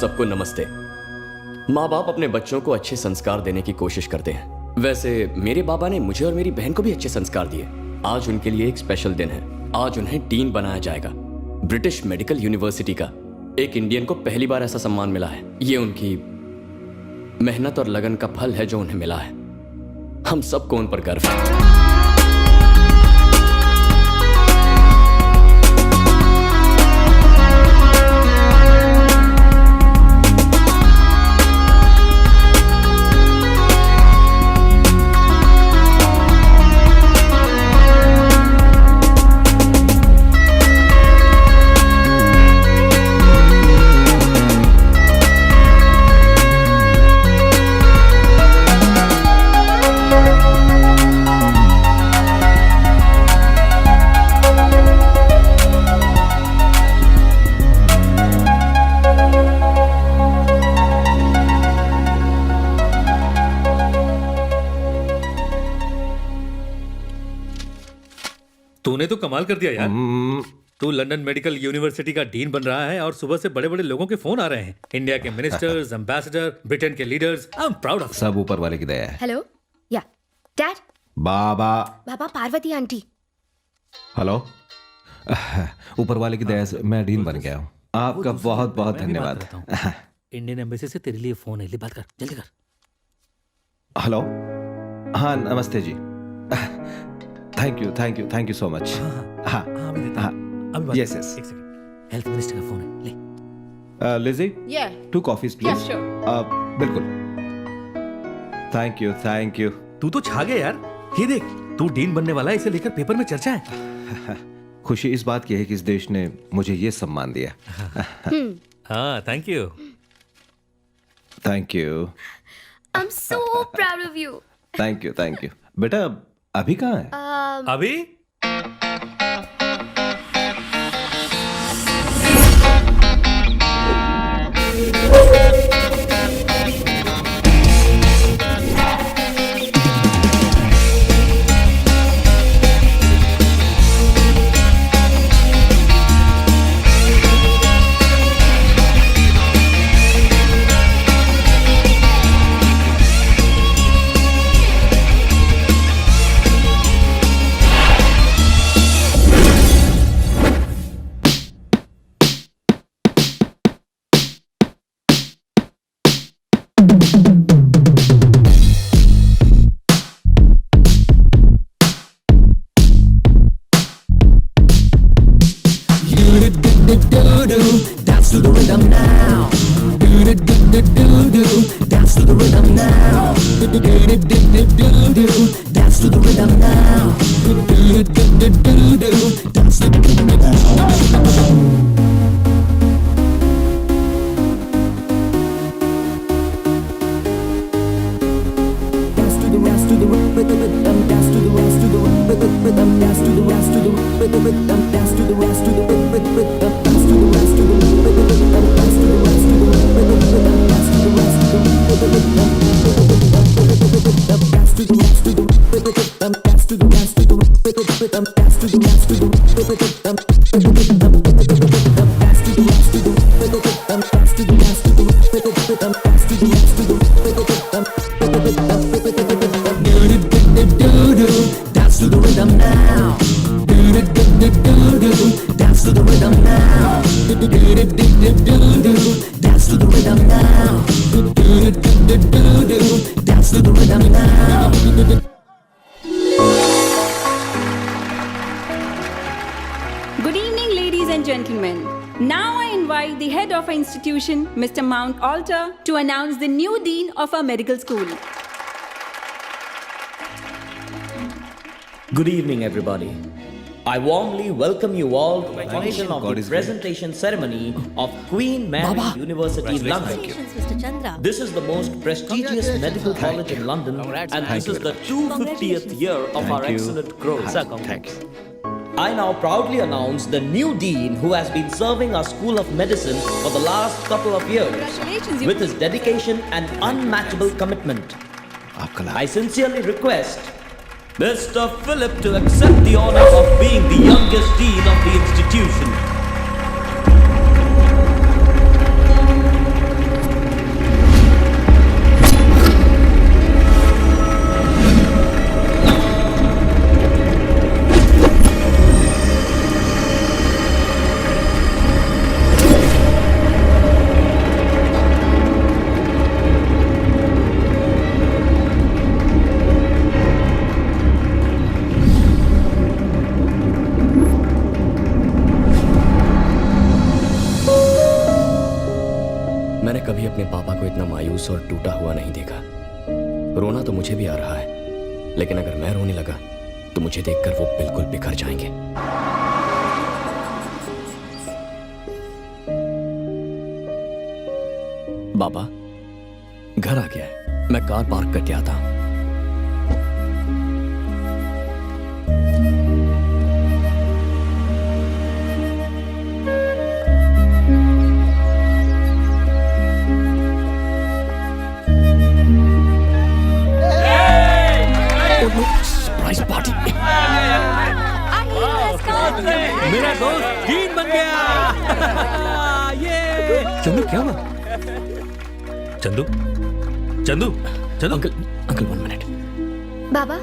सबको नमस्ते। माँ बाप अपने बच्चों को अच्छे संस्कार देने की कोशिश करते हैं। वैसे मेरे बाबा ने मुझे और मेरी बहन को भी अच्छे संस्कार दिए। आज उनके लिए एक स्पेशल दिन है। आज उन्हें डीन बनाया जाएगा ब्रिटिश मेडिकल यूनिवर्सिटी का। एक इंडियन को पहली बार ऐसा सम्मान मिला है। ये उनकी मेहनत और लगन का फल है जो उन्हें मिला है। हम सबको उन पर गर्व है। तूने तो कमाल कर दिया यार। तू लंदन मेडिकल यूनिवर्सिटी का डीन बन रहा है और सुबह से बड़े बड़े लोगों के फोन आ रहे हैं। इंडिया के मिनिस्टर्स, एम्बेसडर, ब्रिटेन के leaders. I am proud of. सब ऊपर वाले की दया है। हेलो या डैड। बाबा बाबा पार्वती आंटी। हेलो। ऊपर वाले की दया से मैं डीन बन गया हूँ। आपका बहुत बहुत धन्यवाद। इंडियन एम्बेसी से तेरे लिए फोन है, ले बात कर, जल्दी कर। हेलो। हाँ नमस्ते जी। Thank you so much. हाँ अभी यस यस। एक सेकंड, हेल्थ मिनिस्टर का फोन है, ले। लिजी Yeah. 2 coffees please. Yeah, sure. बिल्कुल। Thank you. तू तो छा गया यार। ये देख, तू डीन बनने वाला है, इसे लेकर पेपर में चर्चा है। खुशी इस बात की है कि इस देश ने मुझे ये सम्मान दिया। हाँ thank you. Thank you. I am so proud of you. Thank you. बेटा अभी कहाँ है? अभी Dance to the rhythm now. Dance to the rhythm now. Dance to the rhythm now. Dance to the rhythm now. Good evening, ladies and gentlemen. Now I invite the head of our institution, Mr. Mount Alter, to announce the new dean of our medical school. Good evening, everybody. I warmly welcome you all to the function of the presentation ceremony of Queen Mary University, London. Mr. Chandra. This is the most prestigious medical college in London, and this is the 250th year of our excellent growth. Thanks. I now proudly announce the new dean who has been serving our School of Medicine for the last couple of years Congratulations, with his dedication and unmatchable commitment. I sincerely request Mr. Philip to accept the honor of being the youngest dean of the institution. टूटा हुआ नहीं देखा। रोना तो मुझे भी आ रहा है, लेकिन अगर मैं रोने लगा तो मुझे देखकर वो बिल्कुल बिखर जाएंगे। बाबा, घर आ गया है, मैं कार पार्क करके आता हूं। Surprise party. मेरा दोस्त डीन बन गया। ये चंदू, क्या हुआ? Chandu, Chandu, Chandu. Uncle, uncle 1 minute. बाबा,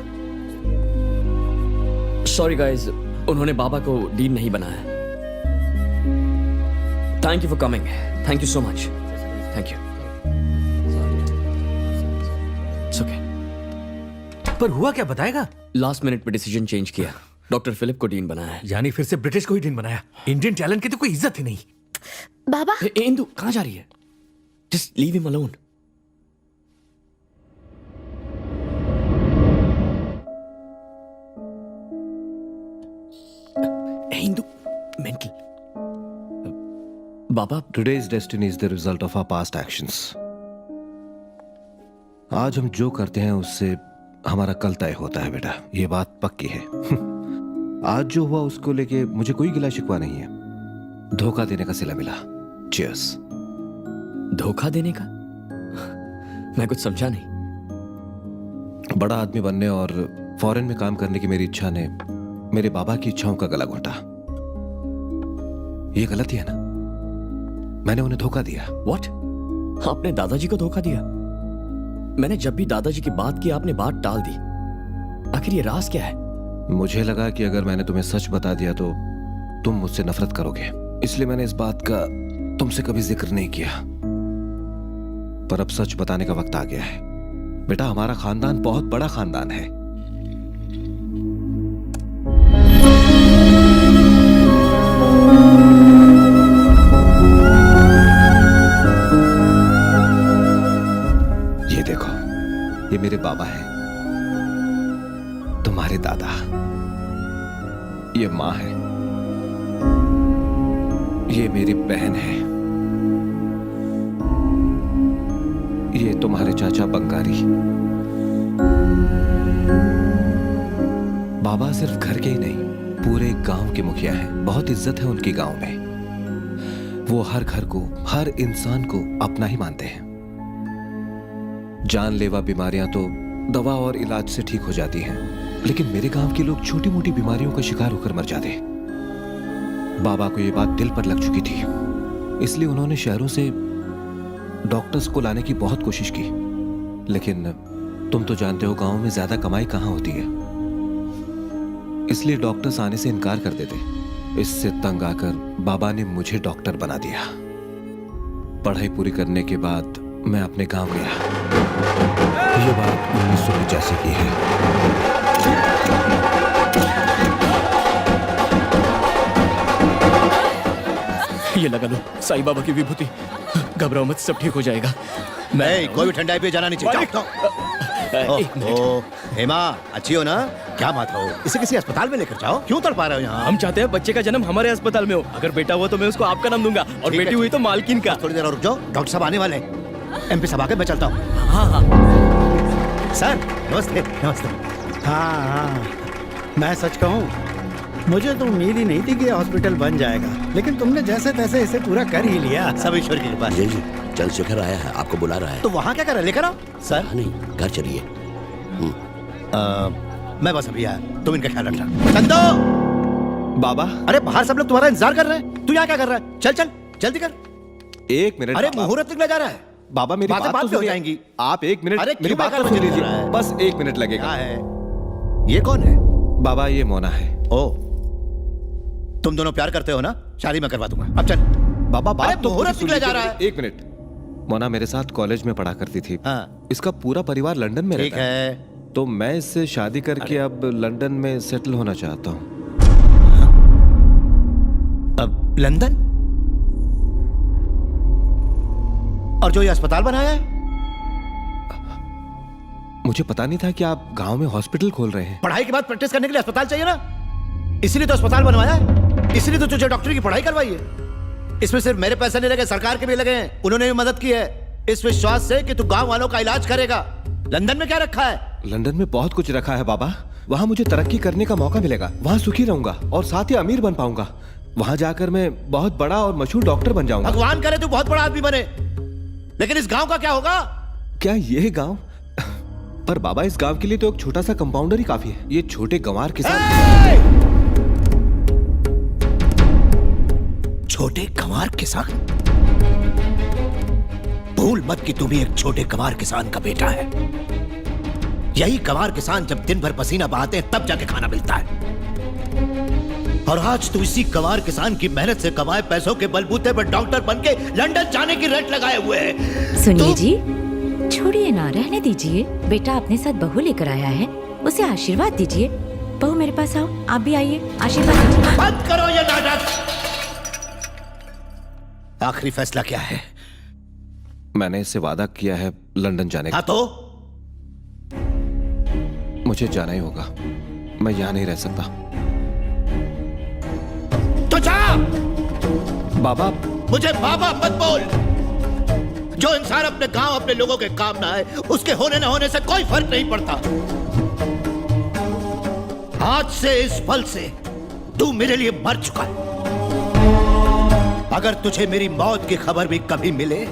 सॉरी गाइस, उन्होंने बाबा को डीन नहीं बनाया। Thank you for coming. Thank you so much. Thank you. It's okay. पर हुआ क्या बताएगा? लास्ट मिनट पे डिसीजन चेंज किया, डॉक्टर फिलिप को डीन बनाया है। यानी फिर से ब्रिटिश को ही डीन बनाया। इंडियन टैलेंट की तो कोई इज्जत ही नहीं। बाबा, इंदु कहां जा रही है? Just leave him alone. Indu mental. Baba, Today's destiny is the result of our past actions. आज हम जो करते हैं उससे हमारा कल तय होता है बेटा, ये बात पक्की है। आज जो हुआ उसको लेके मुझे कोई गिला शिकवा नहीं है। धोखा देने का सिला मिला। Cheers. धोखा देने का? मैं कुछ समझा नहीं। बड़ा आदमी बनने और फॉरेन में काम करने की मेरी इच्छा ने मेरे बाबा की इच्छाओं का गला घोटा। ये गलती है ना? मैंने उन्हें धोखा दिया। What? आपने दादाजी को धोखा दिया? मैंने जब भी दादाजी की बात की आपने बात टाल दी। आखिर ये राज क्या है? मुझे लगा कि अगर मैंने तुम्हें सच बता दिया तो तुम मुझसे नफरत करोगे, इसलिए मैंने इस बात का तुमसे कभी जिक्र नहीं किया। पर अब सच बताने का वक्त आ गया है। बेटा, हमारा खानदान बहुत बड़ा खानदान है। ये देखो, ये मेरे बाबा हैं, तुम्हारे दादा, ये माँ है, ये मेरी बहन है, ये तुम्हारे चाचा बंगारी। बाबा सिर्फ घर के ही नहीं, पूरे गांव के मुखिया हैं। बहुत इज्जत है उनकी गांव में। वो हर घर को, हर इंसान को अपना ही मानते हैं। जानलेवा बीमारियां तो दवा और इलाज से ठीक हो जाती हैं, लेकिन मेरे गांव के लोग छोटी मोटी बीमारियों का शिकार होकर मर जाते। बाबा को यह बात दिल पर लग चुकी थी, इसलिए उन्होंने शहरों से डॉक्टर्स को लाने की बहुत कोशिश की, लेकिन तुम तो जानते हो गांव में ज्यादा कमाई कहां होती है, इसलिए डॉक्टर्स आने से इनकार कर देते। इससे तंग आकर बाबा ने मुझे डॉक्टर बना दिया। पढ़ाई पूरी करने के बाद मैं अपने गांव गया। ये बात 1985 की है। ये लगा लो साईं बाबा की विभूति। घबराओ मत, सब ठीक हो जाएगा। मैं कोई भी ठंडाई पे जाना नहीं चाहिए। एक मिनट। ओ, हेमा, अच्छी हो ना? क्या बात हो? इसे किसी अस्पताल में लेकर जाओ। क्यों तड़पा रहे हो यहाँ? हम चाहते हैं बच्चे का जन्म हमारे अस्पताल में हो। अगर बेटा हुआ तो मैं उसको आपका नाम दूंगा, और ठीक है, बेटी हुई तो मालकिन का। थोड़ी देर और रुक जाओ, डॉक्टर साहब आने वाले हैं। एमपी साहब आके मैं चलता हूँ। हाँ हाँ। सर नमस्ते। नमस्ते। हाँ, मैं सच कहूँ, मुझे तो उम्मीद ही नहीं थी कि हॉस्पिटल बन जाएगा, लेकिन तुमने जैसे तैसे इसे पूरा कर ही लिया। सब ईश्वर की कृपा। जी जी, चंद्रशेखर आया है, आपको बुला रहा है। तो वहाँ क्या कर रहे? लेकर आओ सर। नहीं, घर चलिए। मैं बस अभी आया, तुम इनका ख्याल रखना। चंदो! बाबा, अरे बाहर सब लोग तुम्हारा इंतजार कर रहे हैं, तू यहाँ क्या कर रहा है? चल चल जल्दी कर। एक मिनट। अरे बाबा। मुहूर्त निकला जा रहा है। बाबा, मेरी बातें बात बात तो पे हो सुनिए। जाएंगी। आप एक मिनट अरे मेरी क्यों बात तो बेकार सुन मुझे लीजिए। कर रहा है? बस एक मिनट लगेगा। क्या है? ये कौन है? बाबा, ये मोना है। ओ, तुम दोनों प्यार करते हो ना? शादी मैं करवा दूंगा। अब चल। बाबा, अरे बात तो मुहूर्त पूरी निकला सुन जा रहा लीजिए। एक मिनट। मोना मेरे साथ कॉलेज में पढ़ा करती थी। हाँ। इसका पूरा परिवार लंदन में ठीक रहता है, है। तो मैं इससे शादी करके अब लंदन में सेटल होना चाहता हूँ। अब लंदन? और जो ये अस्पताल बनाया है मुझे पता नहीं था कि आप गांव में हॉस्पिटल खोल रहे हैं। पढ़ाई के बाद प्रैक्टिस करने के लिए अस्पताल चाहिए ना, इसीलिए तो अस्पताल बनवाया है, इसीलिए तो तुझे डॉक्टरी की पढ़ाई करवाई है। इसमें सिर्फ मेरे पैसे नहीं लगे, सरकार के भी लगे हैं, उन्होंने भी मदद की है इस विश्वास से कि तू गांव वालों का इलाज करेगा। लंदन में क्या रखा है? लंदन में बहुत कुछ रखा है बाबा। वहां मुझे तरक्की करने का मौका मिलेगा, वहां सुखी रहूंगा और साथ ही अमीर बन पाऊंगा। वहां जाकर मैं बहुत बड़ा और मशहूर डॉक्टर बन जाऊंगा। भगवान करे तू बहुत बड़ा आदमी बने, लेकिन इस गांव का क्या होगा? क्या ये गांव? पर बाबा, इस गांव के लिए तो एक छोटा सा कंपाउंडर ही काफी है। ये छोटे गंवार किसान। छोटे गंवार किसान? भूल मत कि तू भी एक छोटे गंवार किसान का बेटा है। यही गंवार किसान जब दिन भर पसीना बहाते हैं तब जाके खाना मिलता है, और आज तू इसी गंवार किसान की मेहनत से कमाए पैसों के बलबूते पर डॉक्टर बनके लंदन जाने की रट लगाए हुए है। सुनिए जी, छोड़िए ना, रहने दीजिए। बेटा अपने साथ बहू लेकर आया है, उसे आशीर्वाद दीजिए। बहू मेरे पास आओ, आप भी आइए, आशीर्वाद दीजिए। बंद करो ये नाटक। आखिरी फैसला क्या है? मैंने इससे वादा किया है लंदन जाने का। हाँ तो? मुझे जाना ही होगा, मैं यहाँ नहीं रह सकता। तो जा। बाबा। मुझे बाबा मत बोल। जो इंसान अपने गांव, अपने लोगों के काम ना आए, उसके होने ना होने से कोई फर्क नहीं पड़ता। आज से, इस पल से तू मेरे लिए मर चुका है। अगर तुझे मेरी मौत की खबर भी कभी मिले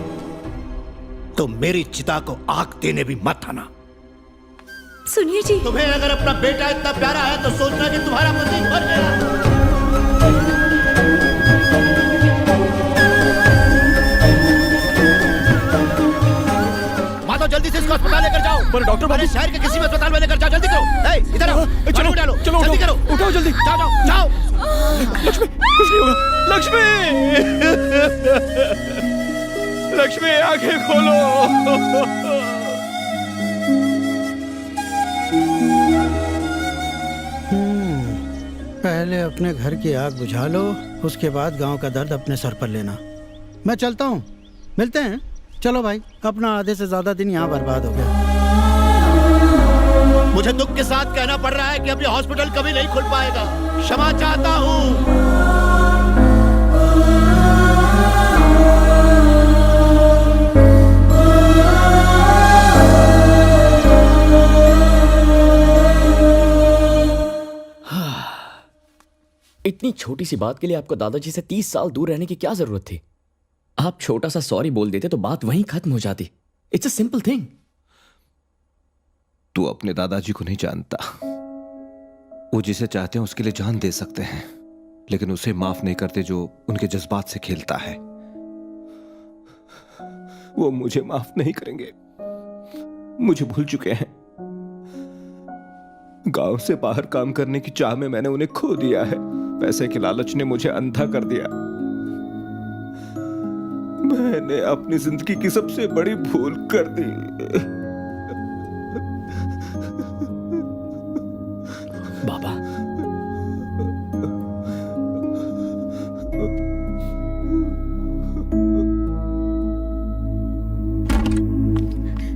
तो मेरी चिता को आग देने भी मत आना। सुनिए जी, तुम्हें अगर अपना बेटा इतना प्यारा है तो सोचना कि तुम्हारा पति मर गया। माधव, जल्दी से इसको अस्पताल लेकर जाओ। पर डॉक्टर बाबू, शहर के किसी भी अस्पताल में लेकर जाओ, जल्दी करो। इधर आओ, चलो डालो, चलो, जल्दी करो, उठाओ जल्दी, जाओ जाओ जाओ। लक्ष्मी, कुछ नहीं होगा। लक्ष्मी, लक्ष्मी आंखें खोलो। पहले अपने घर की आग बुझा लो, उसके बाद गांव का दर्द अपने सर पर लेना। मैं चलता हूँ, मिलते हैं। चलो भाई, अपना आधे से ज्यादा दिन यहाँ बर्बाद हो गया। मुझे दुख के साथ कहना पड़ रहा है कि अब ये हॉस्पिटल कभी नहीं खुल पाएगा। क्षमा चाहता हूँ। इतनी छोटी सी बात के लिए आपको दादाजी से 30 साल दूर रहने की क्या जरूरत थी? आप छोटा सा सॉरी बोल देते तो बात वहीं खत्म हो जाती। It's a simple thing. तू अपने दादाजी को नहीं जानता। वो जिसे चाहते हैं उसके लिए जान दे सकते हैं, लेकिन उसे माफ नहीं करते जो उनके जज्बात से खेलता है। वो मुझे माफ नहीं करेंगे, मुझे भूल चुके हैं। गांव से बाहर काम करने की चाह में मैंने उन्हें खो दिया है। पैसे के लालच ने मुझे अंधा कर दिया। मैंने अपनी जिंदगी की सबसे बड़ी भूल कर दी। बाबा,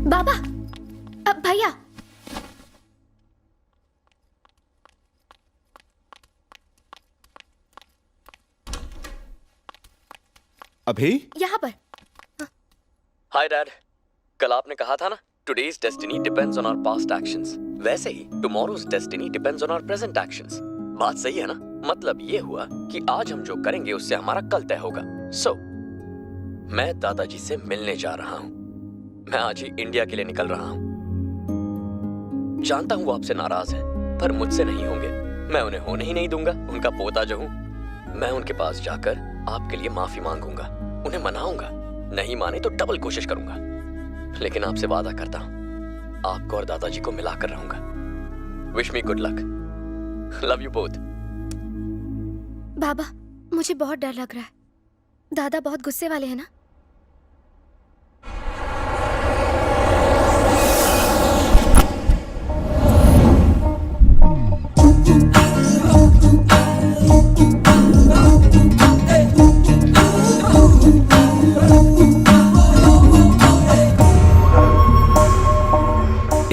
बाबा, अब भैया, अभी यहाँ पर। Hi dad. कल आपने कहा था ना, today's destiny depends on our past actions. वैसे ही tomorrow's destiny depends on our present actions. बात सही है ना? मतलब ये हुआ कि आज हम जो करेंगे उससे हमारा कल तय होगा। सो मैं दादाजी से मिलने जा रहा हूँ। मैं आज ही इंडिया के लिए निकल रहा हूँ। जानता हूँ वो आपसे नाराज हैं, पर मुझसे नहीं होंगे। मैं उन्हें होने ही नहीं दूंगा। उनका पोता जो हूँ मैं, उनके पास जाकर आपके लिए माफी मांगूंगा, उन्हें मनाऊंगा। नहीं माने तो डबल कोशिश करूंगा, लेकिन आपसे वादा करता हूं आपको और दादाजी को मिलाकर रहूंगा। Wish me good luck. Love you both. बाबा, मुझे बहुत डर लग रहा है। दादा बहुत गुस्से वाले हैं ना?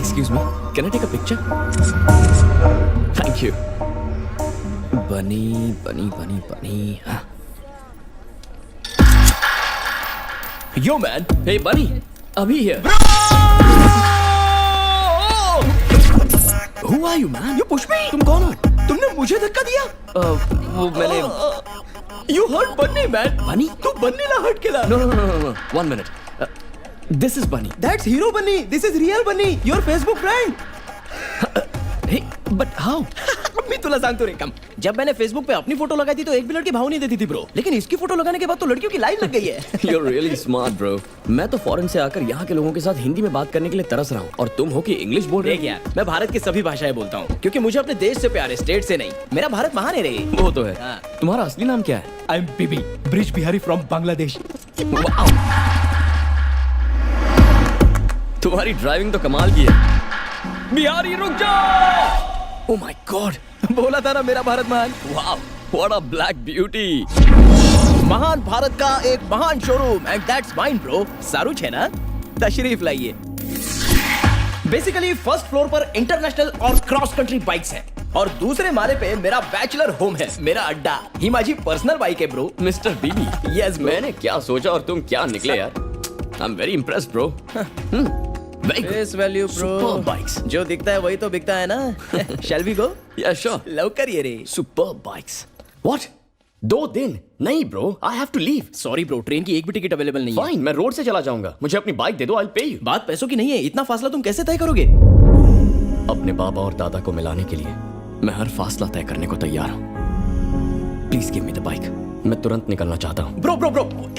Excuse me, can I take a picture? Thank you. Bunny. हाँ. Yo man, hey Bunny, अभी here. Who are you man? You push me. तुम कौन हो? तुमने मुझे धक्का दिया? वो मैंने. You hurt Bunny man. Bunny? तू Bunny ना hurt केला. No. 1 minute. This is Bunny. That's Hero Bunny. This is real Bunny. Your Facebook friend. Hey, but how? मी तुला सांगतो रे कम. जब मैंने फेसबुक पे अपनी फोटो लगाई थी तो एक भी लड़की भाव नहीं देती थी ब्रो. लेकिन इसकी फोटो लगाने के बाद तो लड़कियों की लाइन लग गई है. You're really smart bro. मैं तो फॉरेन से आकर यहाँ के लोगों के साथ हिंदी में बात करने के लिए तरस रहा हूँ और तुम हो कि इंग्लिश बोल रहे हो. क्या मैं भारत की सभी भाषाएं बोलता हूँ क्योंकि मुझे अपने देश से प्यार है, स्टेट से नहीं. मेरा भारत महान है रे. वो तो है. तुम्हारा असली नाम क्या है? I am Bibi Brij Bihari from Bangladesh. तुम्हारी ड्राइविंग तो कमाल की है. बिहारी रुक जाओ. Oh my God. बोला था ना मेरा भारत महान. Wow, what a black beauty. महान भारत का एक महान showroom and that's mine bro. सारूच है ना? तशरीफ लाइए. बेसिकली फर्स्ट फ्लोर पर इंटरनेशनल और क्रॉस कंट्री बाइक्स हैं और दूसरे माले पे मेरा बैचलर होम है, मेरा अड्डा. हिमाजी पर्सनल बाइक है ब्रो. मिस्टर बीबी. यस मैंने क्या सोचा और तुम क्या निकले यार. I'm very impressed bro. Face value bro. Superb bikes. जो दिखता है वही तो बिकता है ना. Shall we go? Yeah sure. लवकर ये रे. Superb bikes. What? 2 दिन? नहीं bro, I have to leave. Sorry bro, train की एक भी टिकट अवेलेबल नहीं है. Fine, मैं रोड से चला जाऊंगा. मुझे अपनी बाइक दे दो, I'll pay you. बात पैसों की नहीं है. इतना फासला तुम कैसे तय करोगे? अपने बाबा और दादा को मिलाने के लिए मैं हर फासला तय करने को तैयार हूँ. Please give me the bike. मैं तुरंत निकलना चाहता हूँ. ब्रो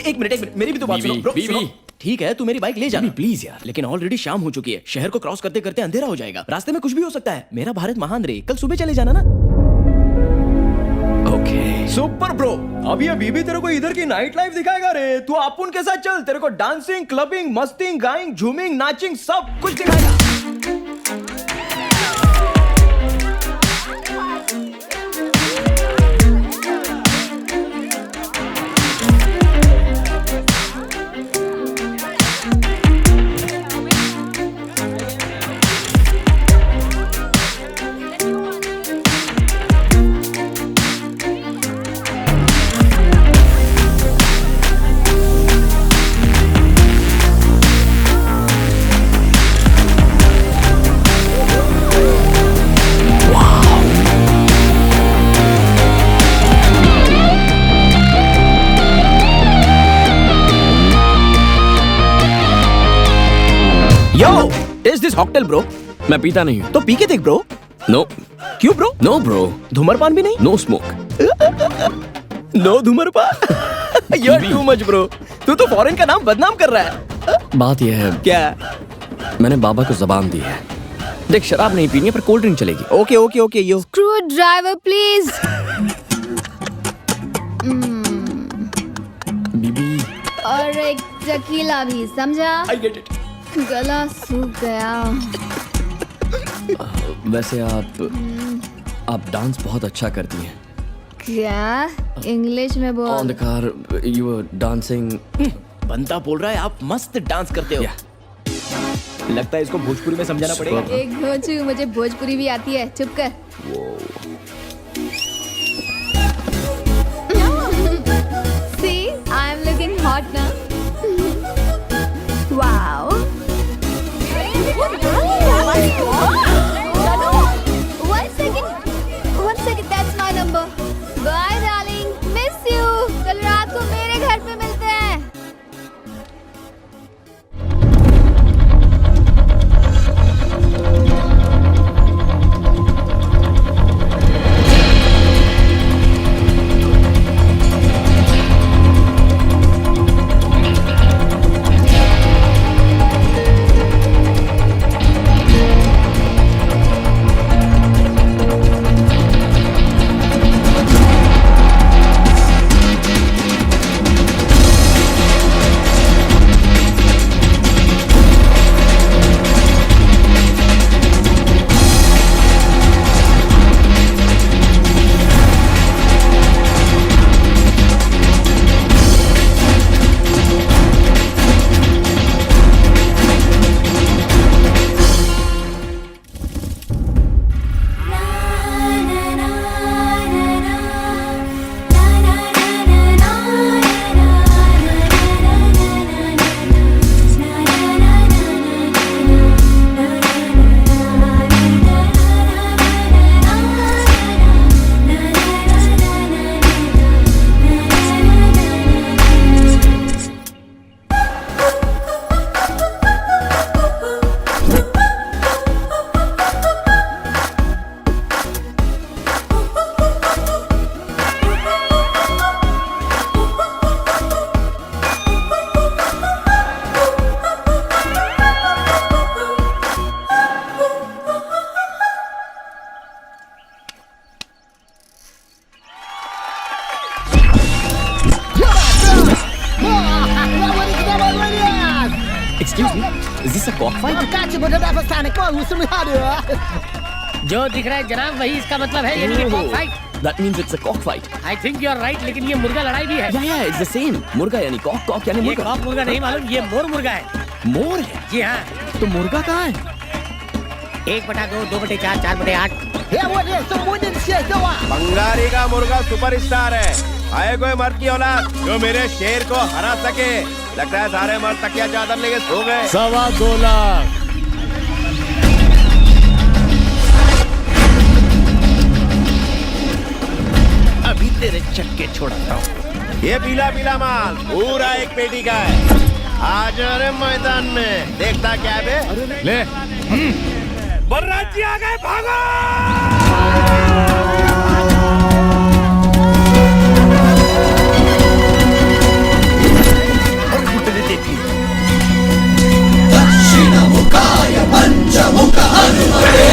एक मिनट मेरी भी तो बात सुनो. ब्रो सुनो. ठीक है तू मेरी बाइक ले जा प्लीज यार. लेकिन ऑलरेडी शाम हो चुकी है. शहर को क्रॉस करते करते अंधेरा हो जाएगा. रास्ते में कुछ भी हो सकता है. मेरा भारत महान रे. कल सुबह चले जाना ना. ओके. Super bro. अब ये बीबी तेरे को इधर की नाइट लाइफ दिखाएगा रे. तू अपुन के साथ चल. तेरे को डांसिंग, क्लबिंग, मस्तिंग, गाइंग, झूमिंग, नाचिंग सब कुछ दिखाएगा. Taste this cocktail bro. मैं पीता नहीं हूँ. तो पी के देख ब्रो. नो. क्यों ब्रो? No bro. धूम्रपान भी नहीं? No smoke. नो धूम्रपान. You are too much bro. तू तो फॉरेन का नाम बदनाम कर रहा है. बात यह है. क्या? मैंने बाबा को जबान दी है. देख शराब नहीं पीनी है पर कोल्ड ड्रिंक चलेगी. Okay yo. Screwdriver please. बीबी. और एक टकीला भी, समझा? I get it. गला सूख गया. वैसे आप डांस बहुत अच्छा करती हैं. क्या? इंग्लिश में बोल. On the car you were dancing. बंदा बोल रहा है आप मस्त डांस करते हो. लगता है इसको भोजपुरी में समझाना पड़ेगा. एक घोचू, मुझे भोजपुरी भी आती है. चुप कर. See, I'm looking hot now. Wow. One second, that's my number. Bye, darling. Miss you. कल रात को मेरे घर पे मिलते हैं. जो दिख रहा है जनाब वही इसका मतलब है, यानी cock fight. That means it's a cockfight. I think you are right, लेकिन ये मुर्गा लड़ाई भी है। Yeah, it's the same. मुर्गा यानी कॉक, कॉक यानी ये मुर्गा। कॉक मुर्गा नहीं मालूम, ये मोर मुर्गा है। मोर है? जी हाँ। तो मुर्गा कहाँ है? 1/2, 2/4, 4/8। बंगाली का मुर्गा सुपरस्टार है। आए कोई मर्द की औलाद जो मेरे शेर को हरा सके। लगता है सारे मर्द तकिया चादर लेके सो गए। 2.25 लाख। अभी तेरे चक्के छोड़ता हूँ। ये पीला पीला माल पूरा एक पेटी का है। आज अरे मैदान में देखता क्या है बे? ले बलराज जी आ गए, भागो! दक्षिणमुखाय पञ्चमुख हनुमते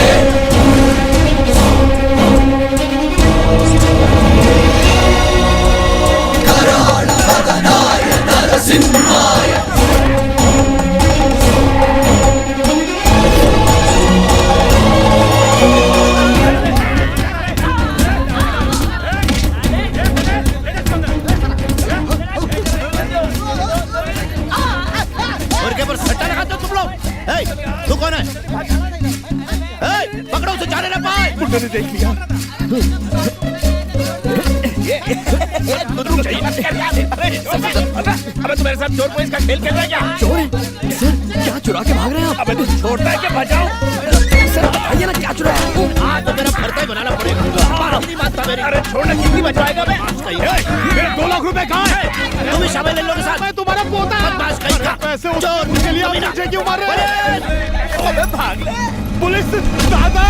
कराळवदनाय नरसिंहाय मुर्गे पर सट्टा लगाते हो तुम लोग? तू कौन है? पकड़ो उसे, जाने ना पाए। मुंडे ने देख लिया। अबे तू मेरे साथ चोर पुलिस का खेल खेल रहा है क्या? चोर है? सर क्या चुरा के भाग रहे हैं आप? अबे तू छोड़ता है क्या? बचाओ सर, बताइए ना क्या चुराया? आज तो मेरा भरता ही बनाना पड़ेगा। अपनी बात था मेरी। अरे छोड़ना, कितनी बचवाएगा बे? मेरे 2 लाख रुपए कहाँ है? तुम भी शामिल इन लोगों के साथ। मैं तुम्हारा पोता। बदमाश कहीं का। पैसे चोर उसके लिए आप मुझे क्यों मार रहे हैं? अबे भाग ले। पुलिस दादा।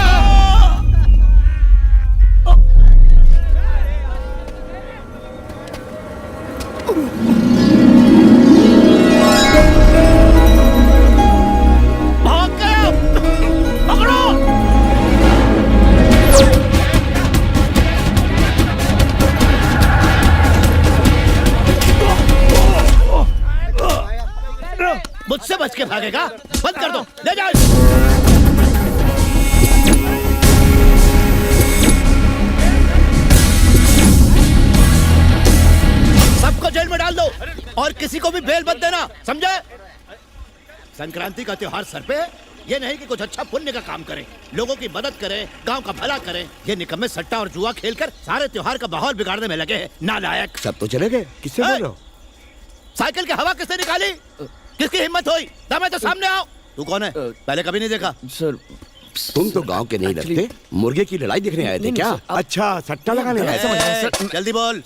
भाग गए। पकड़ो। मुझसे बच के भागेगा? बंद कर दो, ले जाओ। सबको जेल में डाल दो और किसी को भी बेल मत देना, समझे? संक्रांति का त्योहार सर पे है, ये नहीं कि कुछ अच्छा पुण्य का काम करें, लोगों की मदद करें, गांव का भला करें। ये निकम्मे सट्टा और जुआ खेलकर सारे त्योहार का माहौल बिगाड़ने में लगे हैं, नालायक। सब तो चले गए, किससे बोल रहे हो? साइकिल की हवा किसने निकाली? किसकी हिम्मत हुई? दमे तो सामने आओ। तू कौन है? पहले कभी नहीं देखा। सर तुम तो गांव के नहीं लगते, मुर्गे की लड़ाई देखने आए थे क्या? अच्छा, सट्टा लगाने आए। जल्दी बोल।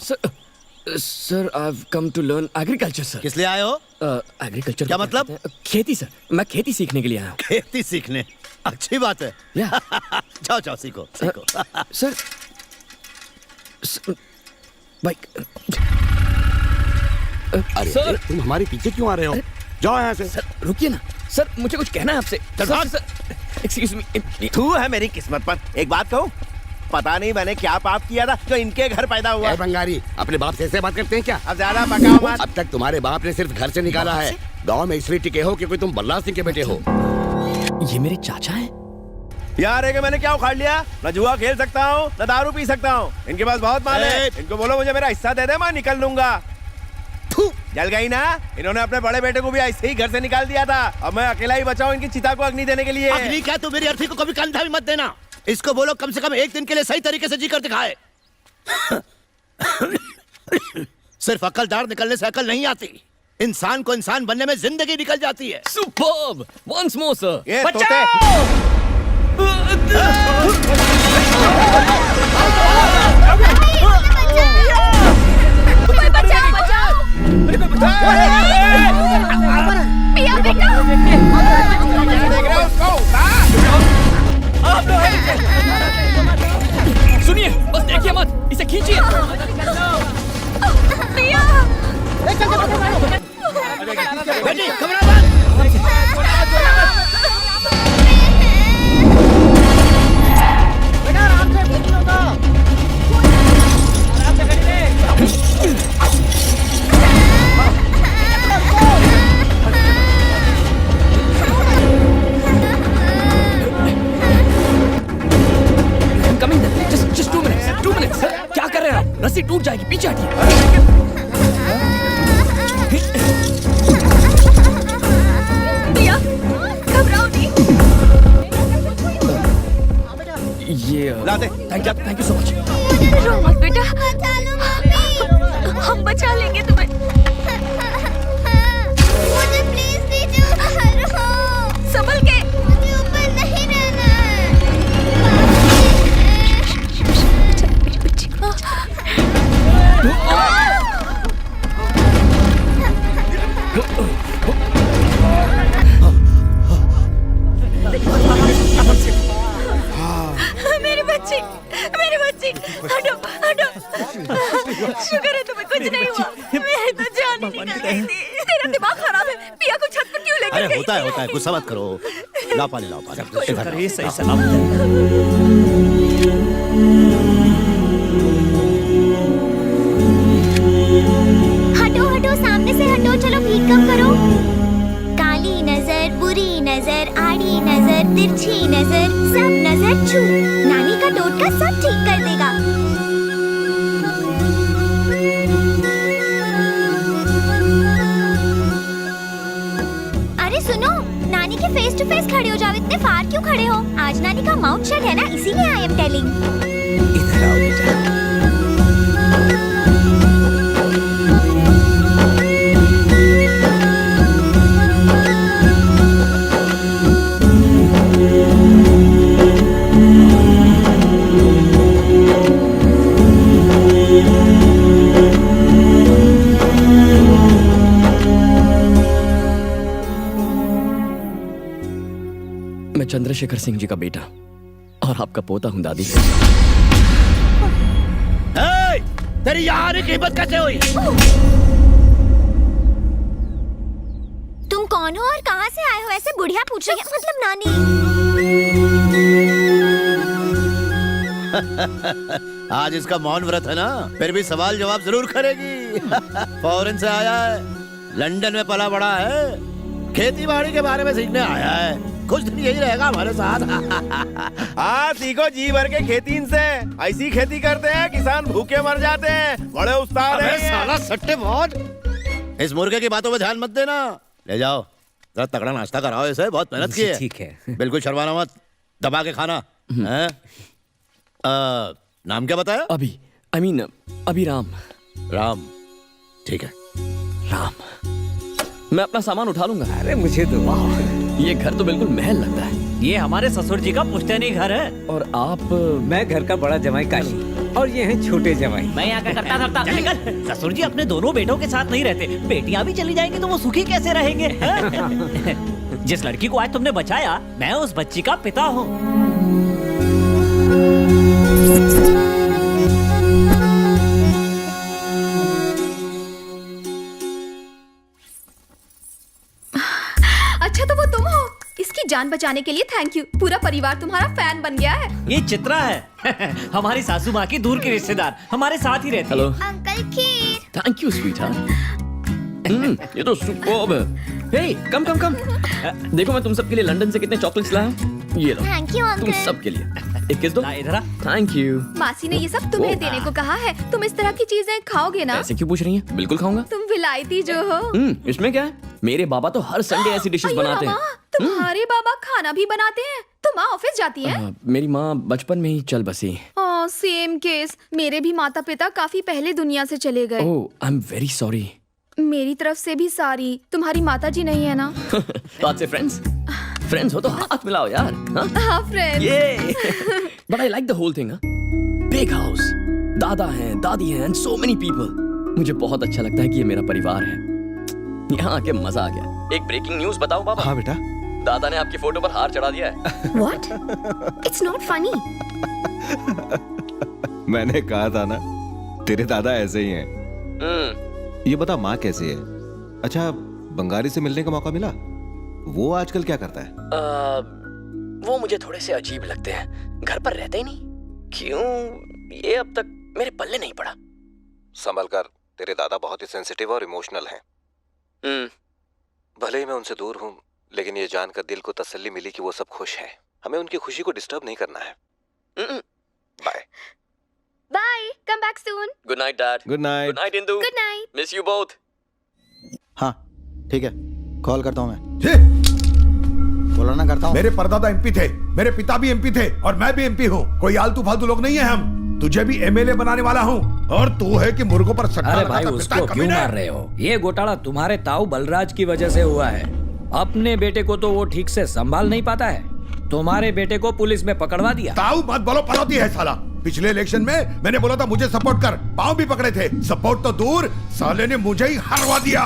Sir I have come to learn agriculture sir. किस लिए आए हो? एग्रीकल्चर क्या मतलब? खेती सर, मैं खेती सीखने के लिए आया हूँ। खेती सीखने? अच्छी बात है। जाओ जाओ, सीखो सीखो। Sir bike. अरे सर, तुम हमारे पीछे क्यों आ रहे हो? जाओ यहाँ से। सर रुकिए ना, सर मुझे कुछ कहना है आपसे। Sir excuse me. तू है मेरी किस्मत पर। एक बात कहूँ, पता नहीं मैंने क्या पाप किया था जो इनके घर पैदा हुआ। बंगाली, अपने बाप से ऐसे बात करते हैं क्या? अब ज्यादा पकाओ मत। अब तक तुम्हारे बाप ने सिर्फ घर से निकाला है, गांव में इसलिए टिके हो क्योंकि तुम बल्ला सिंह के बेटे हो। ये मेरे चाचा हैं? यार है कि मैंने क्या उखाड़ लिया? न जुआ खेल सकता हूँ, न दारू पी सकता हूँ। इनके पास बहुत माल है। इनको बोलो मुझे मेरा हिस्सा दे दे, मैं निकल लूंगा। जल गई ना? इन्होंने अपने बड़े बेटे को भी ऐसे ही घर से निकाल दिया था। अब मैं अकेला ही बचा हूँ इनकी चिता को अग्नि देने के लिए। अग्नि क्या? तू मेरी अर्थी को कभी कंधा भी मत देना। इसको बोलो कम से कम एक दिन के लिए सही तरीके से जी कर दिखाए। सिर्फ अकलदार निकलने से अकल नहीं आती, इंसान को इंसान बनने में जिंदगी निकल जाती है। सुपर्ब! Once more sir. ये सुनिए, बस देखिए मत, इसे खींचिए। ये लाते। Thank you so much. रो मत बेटा, हम बचा लेंगे तुम्हें। मुझे प्लीज दीजिए बाहर हो। संभल के। मुझे ऊपर नहीं रहना है। मेरी बच्ची को मेरी बच्ची, हटो हटो। शुक्र है तुम्हें कुछ नहीं हुआ, मेरी तो जान ही निकल गई थी। तेरा दिमाग खराब है, पिया को छत पर क्यों लेकर अरे गई? होता है, गुस्सा मत करो। लाओ पानी। शुक्र है सही सलामत है। हटो सामने से हटो। चलो भीख कम करो। काली नजर, बुरी नजर, आड़ी नजर, तिरछी नजर, सब नजर छू। नानी का टोटका सब ठीक कर देगा। अरे सुनो, नानी के फेस टू फेस खड़े हो जाओ। इतने फार क्यों खड़े हो? आज नानी का माउथ शट है ना, इसीलिए आई एम टेलिंग। इधर आओ बेटा। मैं चंद्रशेखर सिंह जी का बेटा और आपका पोता हूं दादी। तेरी यहाँ की हिम्मत कैसे हुई? तुम कौन हो और कहाँ से आए हो? ऐसे बुढ़िया पूछ रही है, मतलब नानी। आज इसका मौन व्रत है ना, फिर भी सवाल जवाब जरूर करेगी। फॉरेन से आया है, लंदन में पला बड़ा है, खेती बाड़ी के बारे में सीखने आया है। कुछ दिन यही रहेगा हमारे साथ। हाँ सीखो जी भर के खेती से। ऐसी खेती करते हैं किसान भूखे मर जाते हैं। बड़े उस्ताद हैं ये। साला सट्टे बहुत। इस मुर्गे की बातों में ध्यान मत देना। ले जाओ, जरा तगड़ा नाश्ता कराओ इसे, बहुत मेहनत की है। ठीक है। बिल्कुल शर्माना मत, दबा के खाना। हैं? नाम क्या बताया? अभिराम। राम, ठीक है। राम, मैं अपना सामान उठा लूंगा। अरे मुझे तो ये घर तो बिल्कुल महल लगता है। ये हमारे ससुर जी का पुश्तैनी घर है। और आप? मैं घर का बड़ा जमाई काशी और ये हैं छोटे जमाई। मैं यहाँ का करता धरता। निकल। ससुर जी अपने दोनों बेटों के साथ नहीं रहते। बेटियां भी चली जाएंगी तो वो सुखी कैसे रहेंगे? जिस लड़की को आज तुमने बचाया, मैं उस बच्ची का पिता हूँ। अच्छा तो वो तुम हो? इसकी जान बचाने के लिए थैंक यू। पूरा परिवार तुम्हारा फैन बन गया है। ये चित्रा है। हमारी सासू माँ की दूर की रिश्तेदार, हमारे साथ ही रहती है। Hello uncle kheer. Thank you sweetheart. ये तो सुपर्ब है। हे कम देखो मैं तुम सबके लिए लंदन से कितने चॉकलेट्स लाया हूं। ये लो। थैंक यू तुम अंकल। सबके लिए एक किस दो। इधर आ। Thank you. मासी ने ये सब तुम्हें देने को कहा है। तुम इस तरह की चीजें खाओगे ना? ऐसे क्यों पूछ रही हैं? बिल्कुल खाऊंगा। तुम विलायती जो हो। इसमें क्या है? मेरे बाबा तो हर संडे ऐसी डिशेस अय्यो बनाते हैं। माँ, तुम्हारे बाबा खाना भी बनाते हैं? तो माँ ऑफिस जाती है? मेरी माँ बचपन में ही चल बसी। Same case. मेरे भी माता पिता काफी पहले दुनिया से चले गए। ओह आई एम वेरी सॉरी। मेरी तरफ से भी सारी। तुम्हारी माता जी नहीं है ना? तो आज से फ्रेंड्स हो तो हाथ मिलाओ यार। हाँ फ्रेंड्स। ये but I like the whole thing. Big house, दादा हैं, दादी हैं एंड सो मेनी पीपल। मुझे बहुत अच्छा लगता है कि ये मेरा परिवार है। यहाँ आके मजा आ गया। एक ब्रेकिंग न्यूज बताओ बाबा। हाँ बेटा। दादा ने आपकी फोटो पर हार चढ़ा दिया है। What? It's not funny. मैंने कहा था ना, तेरे दादा ऐसे ही हैं। ये बता माँ कैसी है? अच्छा, बंगारी से मिलने का मौका मिला? वो आजकल क्या करता है? वो मुझे थोड़े से अजीब लगते हैं। घर पर रहते ही नहीं। क्यों? ये अब तक मेरे पल्ले नहीं पड़ा। संभल कर, तेरे दादा बहुत ही सेंसिटिव और इमोशनल हैं। भले ही मैं उनसे दूर हूँ, लेकिन ये जानकर दिल को तसल्ली मिली कि वो सब खुश हैं। हमें उनकी खुशी को डिस्टर्ब नहीं करना है। Bye. Bye, come back soon. Good night dad. Good night. Good night Indu. Good night. Miss you both. हाँ ठीक है, कॉल करता हूँ मैं। बोला ना करता हूँ। मेरे परदादा एमपी थे, मेरे पिता भी एमपी थे और मैं भी एमपी हूँ। कोई आलतू फालतू लोग नहीं है हम। तुझे भी एमएलए बनाने वाला हूँ और तू है कि मुर्गों पर सट्टा अरे भाई लगाता उसको फिरता है, क्यों कमीने। मार रहे हो? ये घोटाला तुम्हारे ताऊ बलराज की वजह से हुआ है। अपने बेटे को तो वो ठीक से संभाल नहीं पाता है, तुम्हारे बेटे को पुलिस में पकड़वा दिया। ताऊ मत बोलो, पनौती है साला। पिछले इलेक्शन में मैंने बोला था मुझे सपोर्ट कर, पाँव भी पकड़े थे। सपोर्ट तो दूर, साले ने मुझे ही हरवा दिया।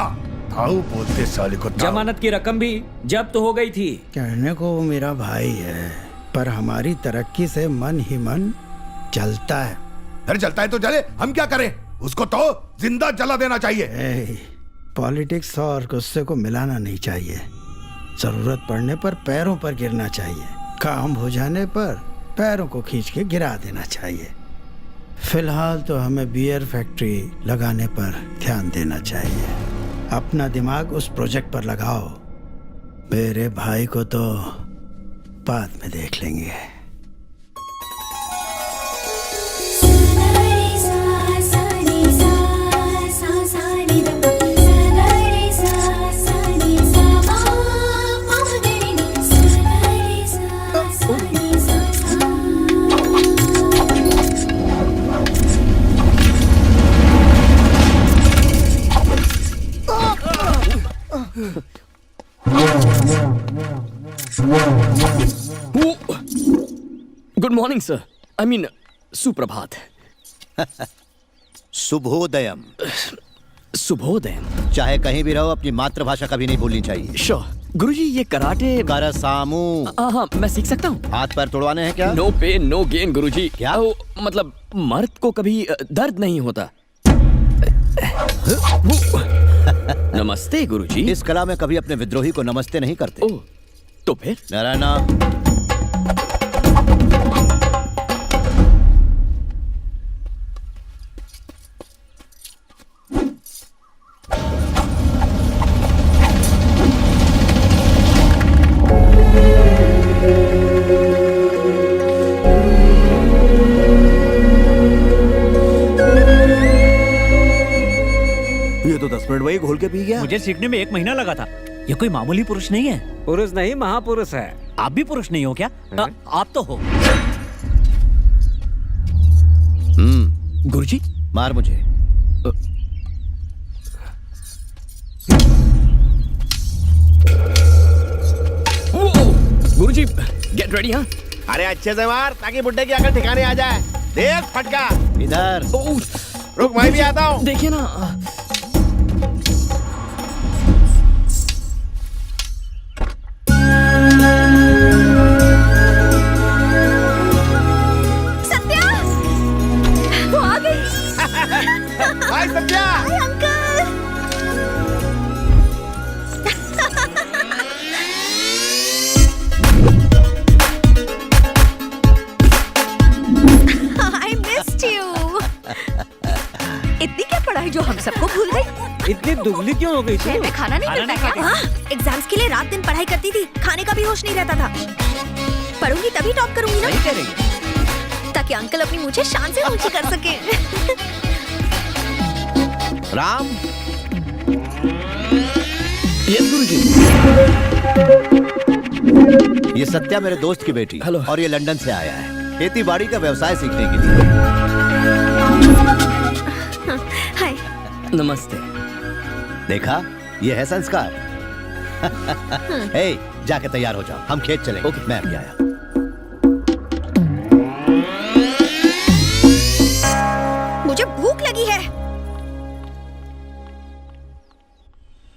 ताऊ बोलते साले को। जमानत की रकम भी जब्त हो गई थी। कहने को वो मेरा भाई है, पर हमारी तरक्की से मन ही मन जलता है। अरे जलता है तो जले, हम क्या करें? उसको तो जिंदा जला देना चाहिए। पॉलिटिक्स और गुस्से को मिलाना नहीं चाहिए। जरूरत पड़ने पर पैरों पर गिरना चाहिए, काम हो जाने पर पैरों को खींच के गिरा देना चाहिए। फिलहाल तो हमें बियर फैक्ट्री लगाने पर ध्यान देना चाहिए। अपना दिमाग उस प्रोजेक्ट पर लगाओ। मेरे भाई को तो बाद में देख लेंगे। Good morning sir, I mean सुप्रभात। शुभोदयम। शुभोदयम। चाहे कहीं भी रहो, अपनी मातृभाषा कभी नहीं भूलनी चाहिए। श्योर गुरुजी, ये कराटे करसामू। हाँ, मैं सीख सकता हूँ। हाथ पैर तोड़वाने हैं क्या? नो पेन नो गेन गुरुजी। क्या? मतलब मर्द को कभी दर्द नहीं होता। नमस्ते गुरुजी। इस कला में कभी अपने विद्रोही को नमस्ते नहीं करते। ओह, तो फिर? नारायणा। ये तो 10 मिनट वही घोल के पी गया। मुझे सीखने में 1 महीना लगा था। ये कोई मामूली पुरुष नहीं है। पुरुष नहीं, महापुरुष है। आप भी पुरुष नहीं हो क्या? आप तो हो। गुरुजी मार मुझे। गुरुजी गेट रेडी। हाँ, अरे अच्छे से मार ताकि बुड्ढे की अकल ठिकाने आ जाए। देख फटका। इधर रुक, मैं भी आता हूँ। देखिए ना। सत्या, वो आ गई। Hi Satya. Hi uncle. I missed you. इतनी क्या पढ़ाई जो हम सबको भूल गई? इतनी दुबली क्यों हो गई शहर में खाना नहीं मिलता क्या? हाँ, एग्जाम्स के लिए रात दिन पढ़ाई करती थी, खाने का भी होश नहीं रहता था। पढ़ूंगी तभी टॉप करूंगी ना, ताकि अंकल अपनी मुझे शान से ऊंची कर सके। राम। यस गुरुजी। ये सत्या मेरे दोस्त की बेटी। हेलो। और ये लंदन से आया है खेती बाड़ी का व्यवसाय सीखने के लिए। हाय। नमस्ते। देखा, ये है संस्कार। हे, जाके तैयार हो जाओ, हम खेत चलेंगे। ओके। मैं अभी आया। मुझे भूख लगी है।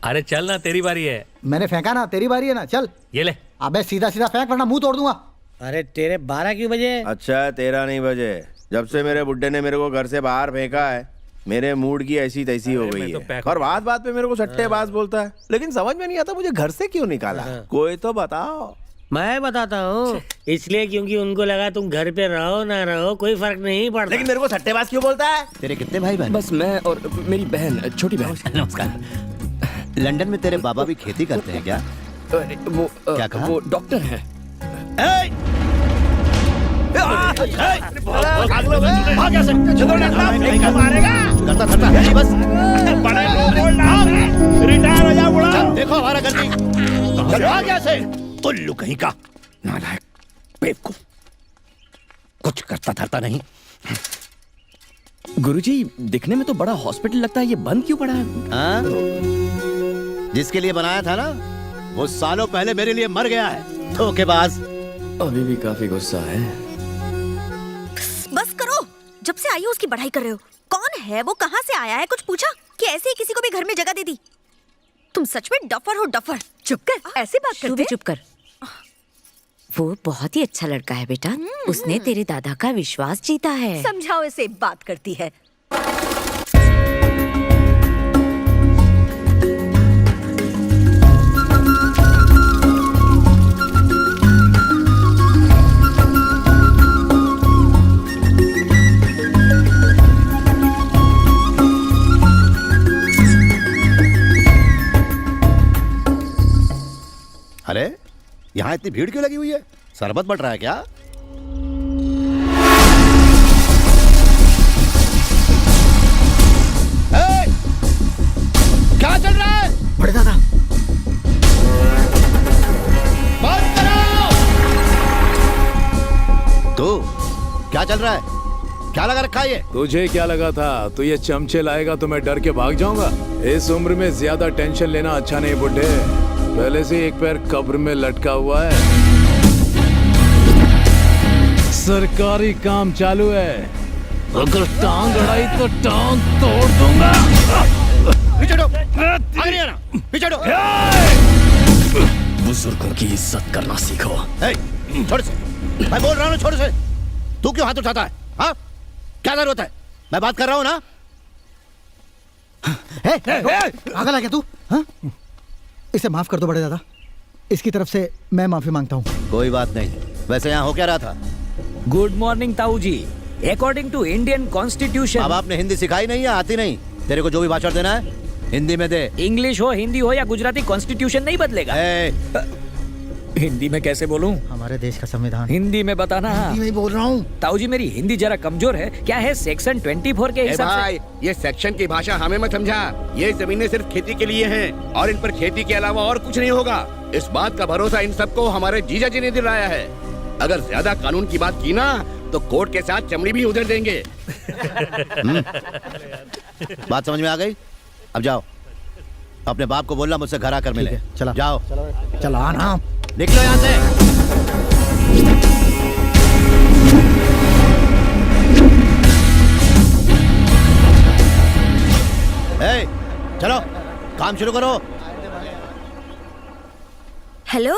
अरे चल ना, तेरी बारी है। मैंने फेंका ना, तेरी बारी है ना, चल। ये ले। अबे सीधा सीधा फेंक वरना मुंह तोड़ दूंगा। अरे तेरे 12 क्यों बजे? अच्छा 13 नहीं बजे। जब से मेरे बुड्ढे ने मेरे को घर से बाहर फेंका है, मेरे मूड की ऐसी तैसी हो गई है। और बात बात पे मेरे को सट्टेबाज बोलता है, लेकिन समझ में नहीं आता मुझे घर से क्यों निकाला। कोई तो बताओ। मैं बताता हूँ, इसलिए क्योंकि उनको लगा तुम घर पे रहो ना रहो कोई फर्क नहीं पड़ता। लेकिन मेरे को सट्टेबाज क्यों बोलता है? तेरे कितने भाई बहन? बस मैं और मेरी बहन, छोटी बहन। नमस्कार। लंदन में तेरे बाबा भी खेती करते हैं क्या? वो क्या कहा? वो डॉक्टर हैं। रिटायर हो जा बुढ़ा। देखो हमारा गलती। कैसे उल्लू कहीं का, नालायक, बेवकूफ, कुछ करता धरता नहीं। गुरुजी, दिखने में तो बड़ा हॉस्पिटल लगता है, ये बंद क्यों पड़ा है? हाँ? जिसके लिए बनाया था ना, वो सालों पहले मेरे लिए मर गया है। धोखेबाज। अभी भी काफी गुस्सा है। बस करो, जब से आई हो उसकी बढ़ाई कर रहे हो। कौन है वो, कहाँ से आया है, कुछ पूछा कि ऐसे ही किसी को भी घर में जगह दे दी? तुम सच में डफर हो, डफर। चुप कर, ऐसे बात करते? चुप कर। वो बहुत ही अच्छा लड़का है बेटा, उसने तेरे दादा का विश्वास जीता है। समझाओ इसे, बात करती है। अरे यहाँ इतनी भीड़ क्यों लगी हुई है? शरबत बट रहा है क्या? क्या चल रहा है? बड़े दादा, बंद करो! तो क्या चल रहा है? क्या लगा रखा है ये? तुझे क्या लगा था तू ये चमचे लाएगा तो मैं डर के भाग जाऊंगा? इस उम्र में ज्यादा टेंशन लेना अच्छा नहीं बुड्ढे। पहले से एक पैर कब्र में लटका हुआ है। सरकारी काम चालू है, अगर टांग अड़ाई तो टांग तोड़ दूंगा। पीछे हटो, आगे नहीं आना, पीछे हटो। बुजुर्गों की इज्जत करना सीखो। छोड़ से, मैं बोल रहा हूँ छोड़ से। तू क्यों हाथ उठाता है? हाँ, क्या जरूरत है? मैं बात कर रहा हूँ ना। पागल है क्या तू? हाँ? इसे माफ कर दो बड़े दादा, इसकी तरफ से मैं माफी मांगता हूँ। कोई बात नहीं। वैसे यहाँ हो क्या रहा था? गुड मॉर्निंग ताऊ जी। According to Indian constitution. अब आपने हिंदी सिखाई नहीं या आती नहीं? तेरे को जो भी भाषण देना है हिंदी में दे। इंग्लिश हो, हिंदी हो या गुजराती, कॉन्स्टिट्यूशन नहीं बदलेगा। हिंदी में कैसे बोलूं? हमारे देश का संविधान हिंदी में बताना। हिंदी में बोल रहा हूँ। ताऊ जी मेरी हिंदी जरा कमजोर है। क्या है सेक्शन 24 के हिसाब से? भाई, ये सेक्शन की भाषा हमें मत समझा। ये जमीनें सिर्फ खेती के लिए हैं और इन पर खेती के अलावा और कुछ नहीं होगा। इस बात का भरोसा इन सबको हमारे जीजा जी ने दिलाया है। अगर ज्यादा कानून की बात की ना तो कोर्ट के साथ चमड़ी भी उधर देंगे। बात समझ में आ गई? अब जाओ, अपने बाप को बोलना मुझसे घर आकर मिले। चला जाओ, चला आना, निकलो यहाँ से। चलो काम शुरू करो। हेलो,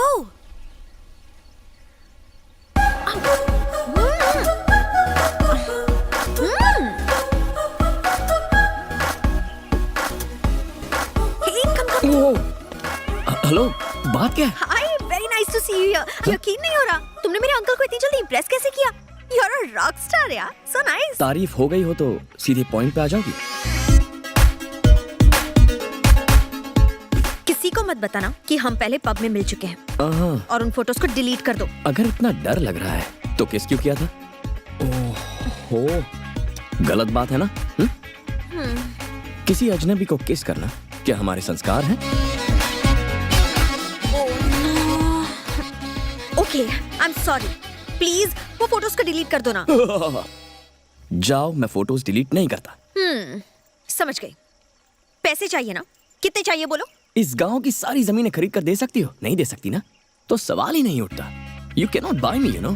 हेलो, बात क्या है? Hi, very nice to see you here. यकीन नहीं हो रहा, तुमने मेरे अंकल को इतनी जल्दी इंप्रेस कैसे किया? You are a rock star यार, सो नाइस। तारीफ हो गई हो तो सीधे पॉइंट पे आ जाओगी। किसी को मत बताना कि हम पहले पब में मिल चुके हैं और उन फोटोज को डिलीट कर दो। अगर इतना डर लग रहा है तो किस क्यों किया था? ओहो, गलत बात है ना? किसी अजनबी को किस करना क्या हमारे संस्कार हैं? Okay, I am sorry. Please वो फोटोज को डिलीट कर दो ना। जाओ, मैं फोटोज डिलीट नहीं करता। समझ गई। पैसे चाहिए ना? कितने चाहिए बोलो? इस गांव की सारी जमीनें खरीद कर दे सकती हो? नहीं दे सकती ना, तो सवाल ही नहीं उठता। You can not buy me, you know.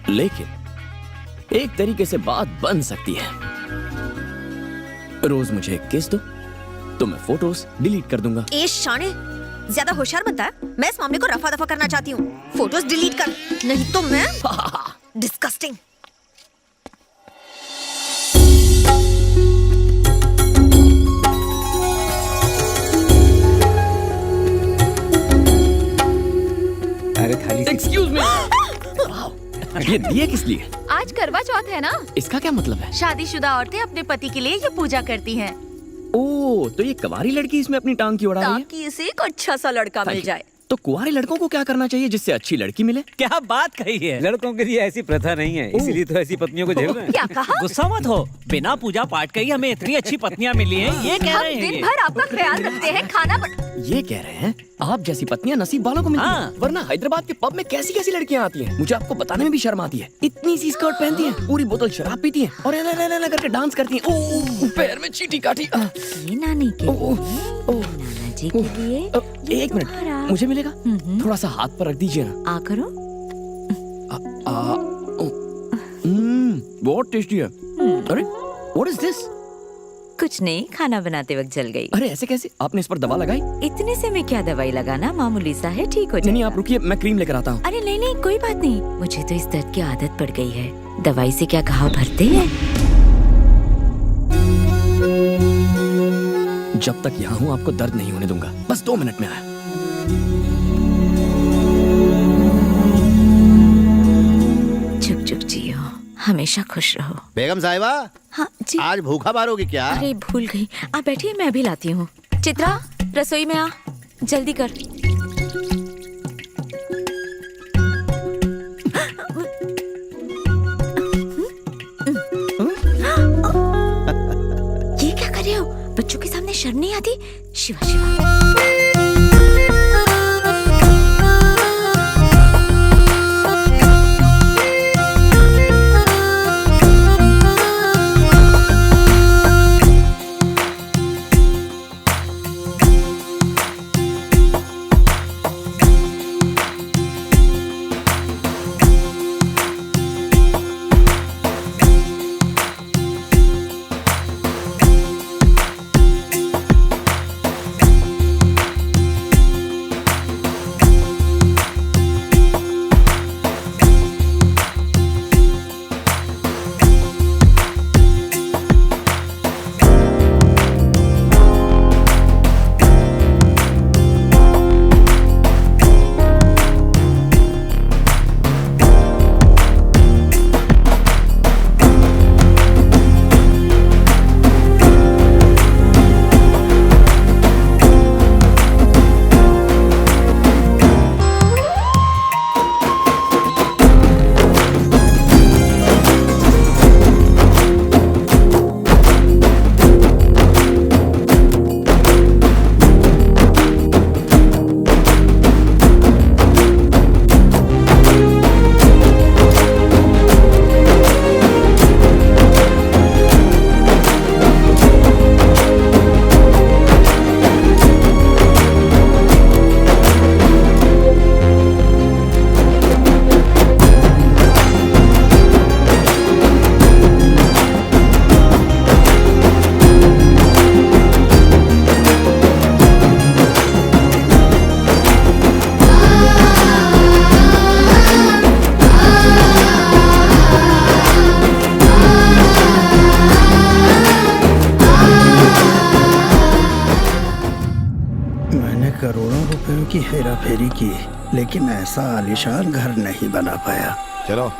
लेकिन एक तरीके से बात बन सकती है। रोज मुझे एक किस दो तो मैं फोटोज डिलीट कर दूंगा। ए शाने, ज्यादा होशियार बनता है। मैं इस मामले को रफा दफा करना चाहती हूँ। फोटोज डिलीट कर, नहीं तो मैं डिस्कस्टिंग। अरे थाली। Excuse me. ये दिए किस लिए? आज करवा चौथ है ना? इसका क्या मतलब है? शादीशुदा औरतें अपने पति के लिए ये पूजा करती हैं। ओह, तो ये कवारी लड़की इसमें अपनी टांग की उड़ा रही है? ताकि इसे एक अच्छा सा लड़का मिल जाए। तो कुंवारे लड़कों को क्या करना चाहिए जिससे अच्छी लड़की मिले? क्या बात कही है। लड़कों के लिए ऐसी प्रथा नहीं है, इसीलिए तो ऐसी पत्नियों को झेल रहे हैं। क्या कहा? गुस्सा मत हो, बिना पूजा पाठ के ही हमें इतनी अच्छी पत्नियां मिली हैं, ये कह रहे हम हैं दिन ये। भर आपका ख्याल रखते हैं, खाना ये कह रहे हैं आप जैसी पत्नियां नसीब वालों को मिलती हैं। वरना हैदराबाद के पब में कैसी कैसी लड़कियां आती हैं, मुझे आपको बताने में भी शर्म आती है। इतनी सी स्कर्ट पहनती हैं, पूरी बोतल शराब पीती हैं और ऐला करके डांस करती हैं। ओह, पैर में चींटी काटी। ये नानी के नाना जी के लिए। एक मिनट, मुझे मिलेगा? थोड़ा सा हाथ पर रख दीजिए ना। आ करो। बहुत टेस्टी है। अरे व्हाट इज दिस? कुछ नहीं, खाना बनाते वक्त जल गई। अरे ऐसे कैसे? आपने इस पर दवा लगाई? इतने से मैं क्या दवाई लगाना, मामूली सा है, ठीक हो जाएगा। नहीं, आप रुकिए, मैं क्रीम लेकर आता हूँ। अरे नहीं नहीं, कोई बात नहीं, मुझे तो इस दर्द की आदत पड़ गई है। दवाई से क्या घाव भरते हैं? जब तक यहाँ हूँ आपको दर्द नहीं होने दूंगा। बस 2 मिनट में आया। चुप चुप जियो, हमेशा खुश रहो। बेगम साहिबा, हाँ जी। आज भूखा मारोगी क्या? अरे भूल गई, आप बैठिए, मैं भी लाती हूँ। चित्रा, रसोई में आ, जल्दी कर। ये क्या कर रहे हो? बच्चों के सामने शर्म नहीं आती? शिवा शिवा। करोड़ों रुपयों की हेरा फेरी की, लेकिन ऐसा आलीशान घर नहीं बना पाया। चलो,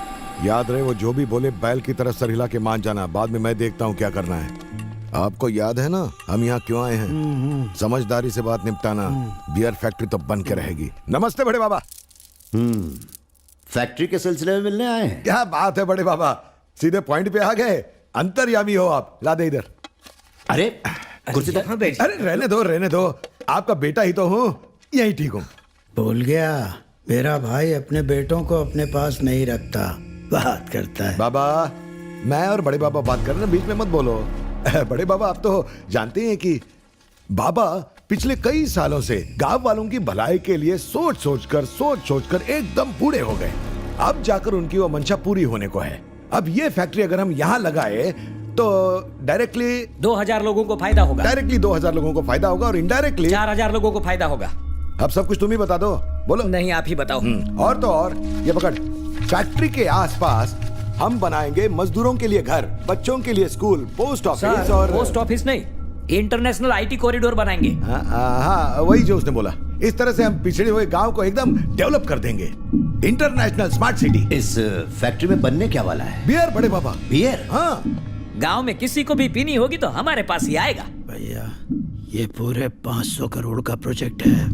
याद रहे वो जो भी बोले बैल की तरह सर हिला के मान जाना। बाद में मैं देखता हूँ क्या करना है। आपको याद है ना हम यहाँ क्यों आए हैं? समझदारी से बात निपटाना। बियर फैक्ट्री तो बन के रहेगी। नमस्ते बड़े बाबा। फैक्ट्री के सिलसिले में मिलने आए हैं? क्या बात है बड़े बाबा, सीधे पॉइंट पे आ गए। अंतर्यामी हो आप। ला दे इधर। अरे कुर्सी पर बैठ। अरे रहने दो, आपका बेटा ही तो हूँ, यही ठीक हूँ। भूल गया, मेरा भाई अपने बेटों को अपने पास नहीं रखता, बात करता है। बाबा, मैं और बड़े बाबा बात कर रहे हैं, बीच में मत बोलो। बड़े बाबा, आप तो जानते हैं कि बाबा पिछले कई सालों से गांव वालों की भलाई के लिए सोच सोचकर एकदम बूढ़े हो गए। अब जाकर उनकी वो मंशा पूरी होने को है। अब ये फैक्ट्री अगर हम यहाँ लगाए तो डायरेक्टली 2000 लोगों को फायदा होगा। डायरेक्टली 2000 लोगों को फायदा होगा और इनडायरेक्टली 4000 लोगों को फायदा होगा। अब सब कुछ तुम ही बता दो। बोलो। नहीं, आप ही बताओ। और तो और, ये पकड़, फैक्ट्री के आसपास हम बनाएंगे मजदूरों के लिए घर, बच्चों के लिए स्कूल, पोस्ट ऑफिस और पोस्ट ऑफिस नहीं, इंटरनेशनल आईटी कॉरिडोर बनाएंगे। हाँ, वही जो उसने बोला। इस तरह से हम पिछड़े हुए गांव को एकदम डेवलप कर देंगे। International smart city. इस फैक्ट्री में बनने क्या वाला है? बियर बड़े बाबा। बियर? हाँ। गांव में किसी को भी पीनी होगी तो हमारे पास ही आएगा। भैया, ये पूरे 500 करोड़ का प्रोजेक्ट है।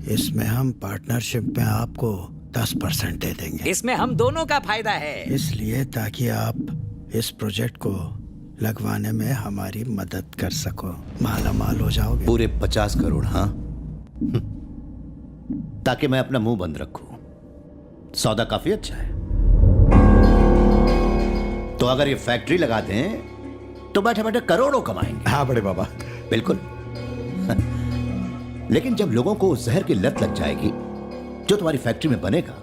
इसमें हम पार्टनरशिप में आपको 10% दे देंगे। इसमें हम दोनों का फायदा है। इसलिए ताकि आप इस प्रोजेक्ट को लगवाने में हमारी मदद कर सको। माला माल हो जाओगे। पूरे 50 करोड़? हाँ, ताकि मैं अपना मुंह बंद रखूं। सौदा काफी अच्छा है। तो अगर ये फैक्ट्री लगा दें तो बैठे बैठे करोड़ों कमाएंगे। हाँ बड़े बाबा, बिल्कुल। लेकिन जब लोगों को उस जहर की लत लग जाएगी जो तुम्हारी फैक्ट्री में बनेगा,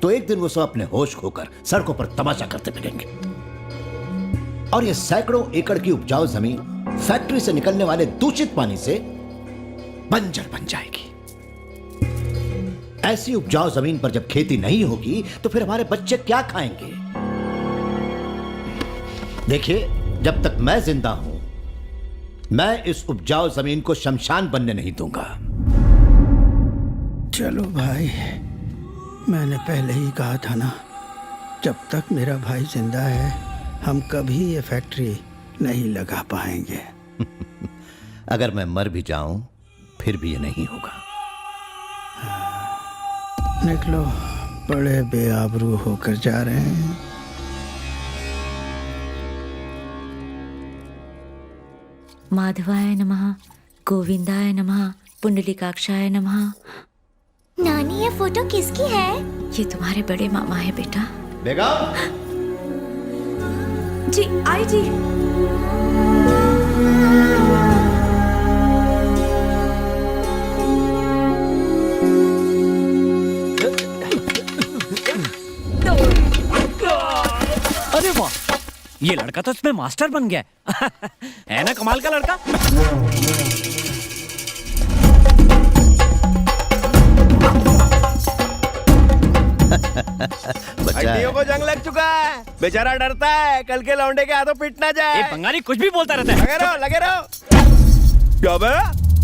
तो एक दिन वो सब अपने होश खोकर सड़कों पर तमाशा करते मिलेंगे। और ये सैकड़ों एकड़ की उपजाऊ जमीन फैक्ट्री से निकलने वाले दूषित पानी से बंजर बन जाएगी। ऐसी उपजाऊ जमीन पर जब खेती नहीं होगी तो फिर हमारे बच्चे क्या खाएंगे? देखिए, जब तक मैं जिंदा हूं, मैं इस उपजाऊ जमीन को शमशान बनने नहीं दूंगा। चलो भाई, मैंने पहले ही कहा था ना, जब तक मेरा भाई जिंदा है हम कभी ये फैक्ट्री नहीं लगा पाएंगे। अगर मैं मर भी जाऊं फिर भी ये नहीं होगा। निकलो, बड़े बेआबरू होकर जा रहे हैं। माधवाय नमः, गोविंदाय नमः, पुंडलीकाक्षाय नमः। नानी, ये फोटो किसकी है? ये तुम्हारे बड़े मामा है बेटा। बेगम जी आई जी। अरे वाह, ये लड़का तो इसमें मास्टर बन गया है ना? कमाल का लड़का। हड्डियों को जंग लग चुका है, बेचारा डरता है कल के लौंडे के हाथों पिट ना जाए। बंगाली कुछ भी बोलता रहता है। लगे रहो, लगे रहो। क्या बे,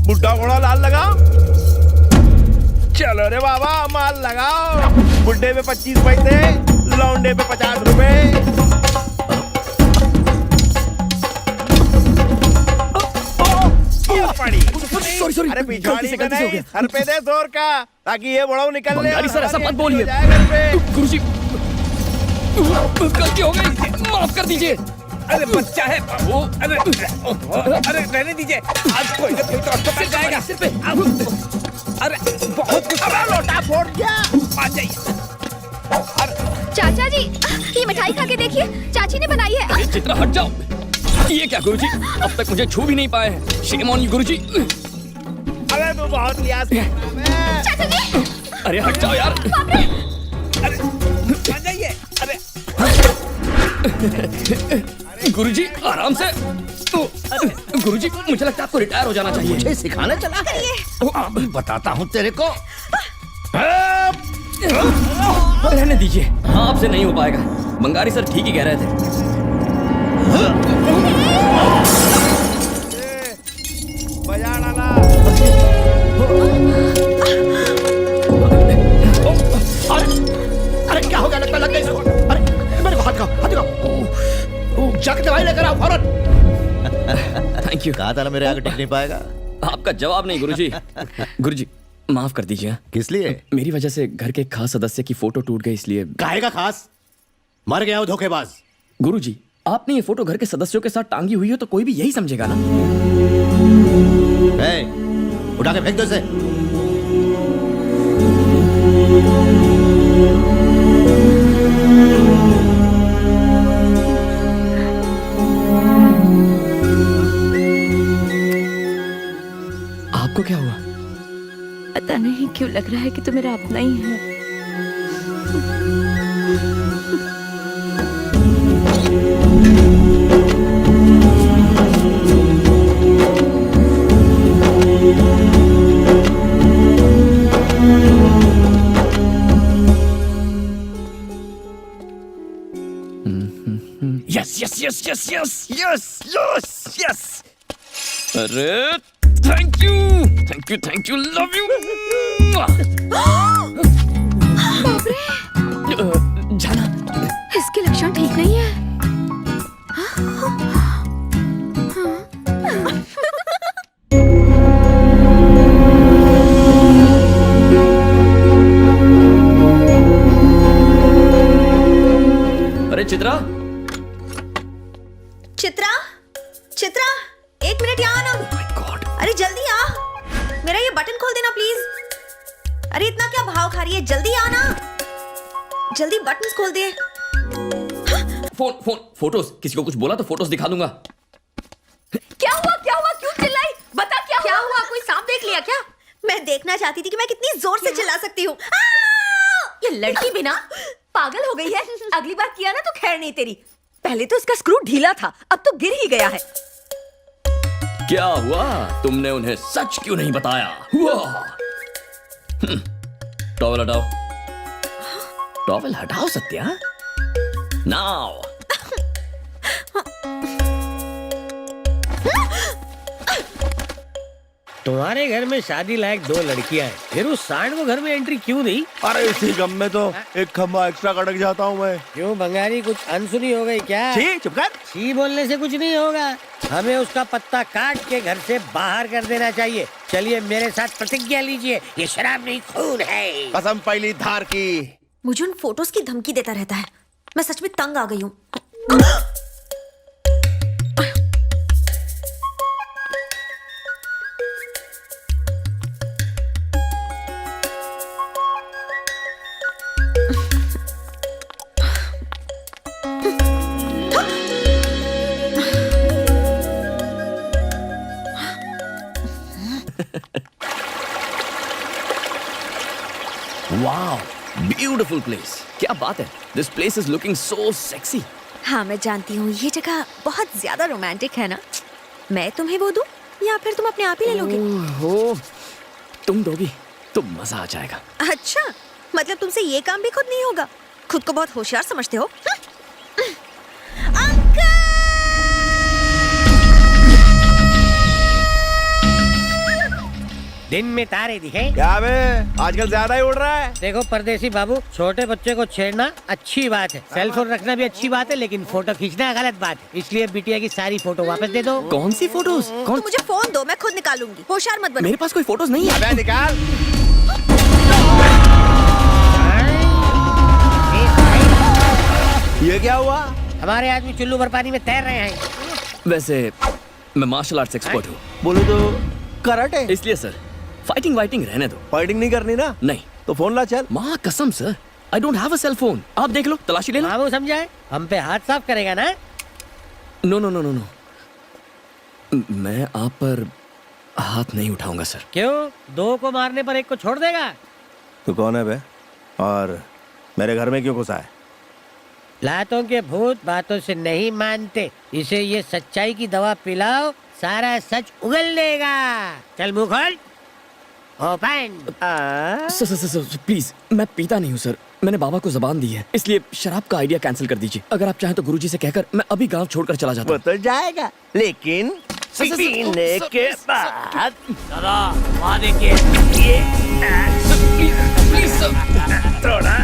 बुड्ढा घोड़ा लाल लगाओ। चलो रे बाबा, माल लगाओ। बुड्ढे पे 25 पैसे, लौंडे पे 50 रुपए। सॉरी, अरे पिछवाड़ी में नहीं, सर पे दे जोर का, ताकि ये बड़ाऊ निकल ले। बंगाली सर, ऐसा मत बोलिए। गुरुजी, गलती हो गई, माफ कर दीजिए। अरे बच्चा है बाबू, अरे रहने दीजिए, आज कोई ना कोई तो अस्पताल जाएगा। सिर पे अरे बहुत कुछ। अरे लोटा फोड़ दिया। आ जाइए। चाचा जी, ये मिठाई खा के देखिए, चाची ने बनाई है। अरे चित्रा, हट जाओ। ये क्या गुरुजी, अब तक मुझे छू भी नहीं पाए हैं। शेम ऑन यू गुरुजी। अरे तू बहुत लिहाज है। चाचा जी, अरे हट जाओ यार। अरे आ जाइए। अरे गुरुजी, आराम से। गुरुजी, मुझे लगता है आपको रिटायर हो जाना चाहिए। मुझे सिखाने चला है? अभी बताता हूँ तेरे को। रहने दीजिए, आपसे नहीं हो पाएगा। बंगारी सर ठीक ही कह रहे थे। बजा डाला। अरे क्या हो गया? लगता लग गई। अरे मेरे को हाथ दिखाओ। जाके दवाई लेकर आओ फौरन। Thank you. कहा था ना मेरे आगे टिक नहीं पाएगा। आपका जवाब नहीं गुरुजी। गुरुजी, माफ कर दीजिए। किस लिए? मेरी वजह से घर के एक खास सदस्य की फोटो टूट गई, इसलिए। काहे का खास? मर गया हो धोखेबाज। गुरुजी, आपने ये फोटो घर के सदस्यों के साथ टांगी हुई हो तो कोई भी यही समझेगा ना। उठा के फेंक दो इसे। आपको क्या हुआ? पता नहीं क्यों लग रहा है कि तो मेरा अपना ही है। Yes yes yes yes yes yes yes yes. अरे thank you, thank you, thank you, love you. जाना, इसके लक्षण ठीक नहीं है। अरे चित्रा, चित्रा, चित्रा, 1 मिनट यहाँ आना। अरे जल्दी आ, मेरा ये बटन खोल देना प्लीज। अरे इतना क्या भाव खा रही है, जल्दी आना, जल्दी बटन खोल दे। फोन फोटोज, किसी को कुछ बोला तो फोटोज दिखा दूंगा। क्या हुआ, क्या हुआ, क्यों चिल्लाई, बता क्या हुआ? कोई सांप देख लिया क्या? मैं देखना चाहती थी कि मैं कितनी जोर से चिल्ला सकती हूँ। ये लड़की भी ना पागल हो गई है। अगली बार किया ना तो खैर नहीं तेरी। पहले तो इसका स्क्रू ढीला था, अब तो गिर ही गया है। क्या हुआ? तुमने उन्हें सच क्यों नहीं बताया? टॉवल हटाओ, टॉवल हटाओ सत्या, नाउ। तुम्हारे घर में शादी लायक 2 लड़कियां हैं, फिर उस सांड को घर में एंट्री क्यों दी? अरे इसी गम में तो एक खंबा एक्स्ट्रा कटक जाता हूँ मैं। क्यों बंगारी, कुछ अनसुनी हो गई क्या? छी, चुप कर। छी बोलने से कुछ नहीं होगा, हमें उसका पत्ता काट के घर से बाहर कर देना चाहिए। चलिए मेरे साथ प्रतिज्ञा लीजिए, ये शराब नहीं खून है। कसम पहली धार की। मुझे उन फोटोज की धमकी देता रहता है, मैं सच में तंग आ गई हूँ। Wow, beautiful place. क्या बात है, this place is looking so sexy. हाँ मैं जानती हूँ, ये जगह बहुत ज्यादा रोमांटिक है ना। मैं तुम्हें वो दूं या फिर तुम अपने आप ही ले लोगे? ओहो, तुम दोगी तो मजा आ जाएगा। अच्छा, मतलब तुमसे ये काम भी खुद नहीं होगा? खुद को बहुत होशियार समझते हो। दिन में तारे दिखे? क्या बे, आजकल ज्यादा ही उड़ रहा है। देखो परदेसी बाबू, छोटे बच्चे को छेड़ना अच्छी बात है, सेलफोन रखना भी अच्छी बात है, लेकिन फोटो खींचना गलत बात है। इसलिए बिटिया की सारी फोटो वापस दे दो। कौन सी फोटोज? तुम मुझे फोन दो, मैं खुद निकालूंगी। होशियार मत बनो। मेरे पास कोई फोटोज नहीं है। अबे निकाल। ये क्या हुआ? हमारे आदमी चुल्लू भर पानी में तैर रहे हैं। वैसे मैं मार्शल आर्ट्स एक्सपर्ट हूँ। बोले तो कराटे? इसलिए सर, फाइटिंग वाइटिंग रहने दो। फाइटिंग नहीं करनी ना? नहीं। तो फोन ला चल। माँ कसम sir, I don't have a cell phone. आप देख लो, तलाशी ले लो। बाबू समझाए, हम पे हाथ साफ करेगा ना? No no no no no, मैं आप पर हाथ नहीं उठाऊंगा सर। क्यों? 2 को मारने पर 1 को छोड़ देगा? तू कौन है बे? और मेरे घर में क्यों घुसा है? लातों के भूत बातों से नहीं मानते, इसे ये सच्चाई की दवा पिलाओ, सारा सच उगल देगा। चल मुंह खोल। ओपन। सर प्लीज, मैं पीता नहीं हूँ सर, मैंने बाबा को जबान दी है, इसलिए शराब का आइडिया कैंसिल कर दीजिए। अगर आप चाहें तो गुरुजी से कहकर मैं अभी गांव छोड़कर चला जाता हूँ। वो तो जाएगा, लेकिन पीने के बाद दादा वादे के ये थोड़ा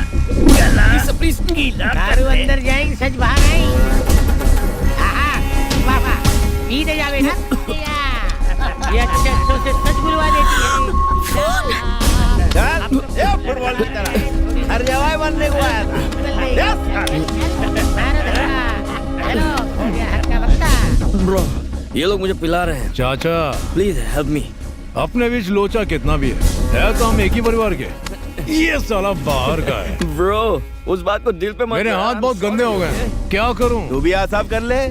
गला प्लीज दारू अंदर जाएंगे, सच बाहर आएंगे। वाह पीते जावे ना, ये अच्छे से सच बुलवा देती है। चल, ये फुटबॉल की तरह हर जगह बनने को आया था। ब्रो, ये लोग मुझे पिला रहे हैं। चाचा प्लीज हेल्प मी। अपने बीच लोचा कितना भी है तो हम एक ही परिवार के। ये साला बाहर का है। ब्रो, उस बात को दिल पे मत। मेरे हाथ बहुत गंदे हो गए, क्या करूं? तू भी हाथ साफ कर ले।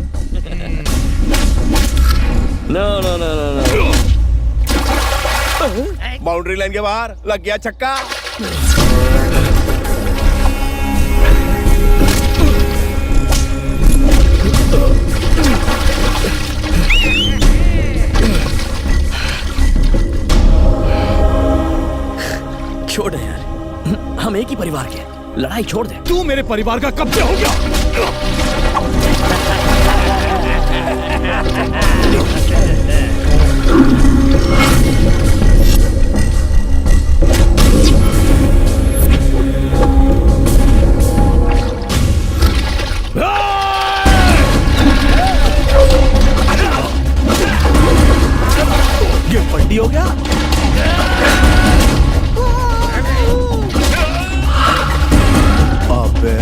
No no no no no. Boundary line के बाहर लग गया छक्का। छोड़ दे यार, हम एक ही परिवार के हैं, लड़ाई छोड़ दे। तू मेरे परिवार का कब्जे हो गया। ये पट्टी हो गया। अबे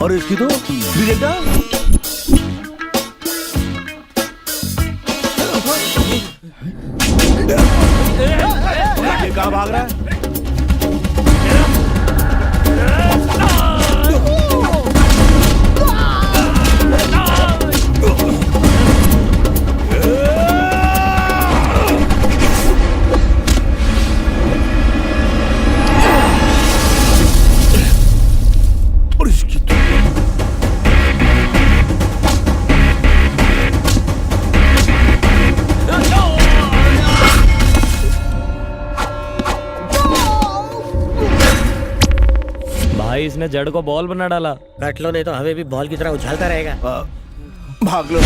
और इसकी तो देखा ये कहाँ भाग रहा है? भाई इसने जड़ को बॉल बना डाला। काट लो नहीं तो हमें भी बॉल की तरह उछालता रहेगा। भाग लो।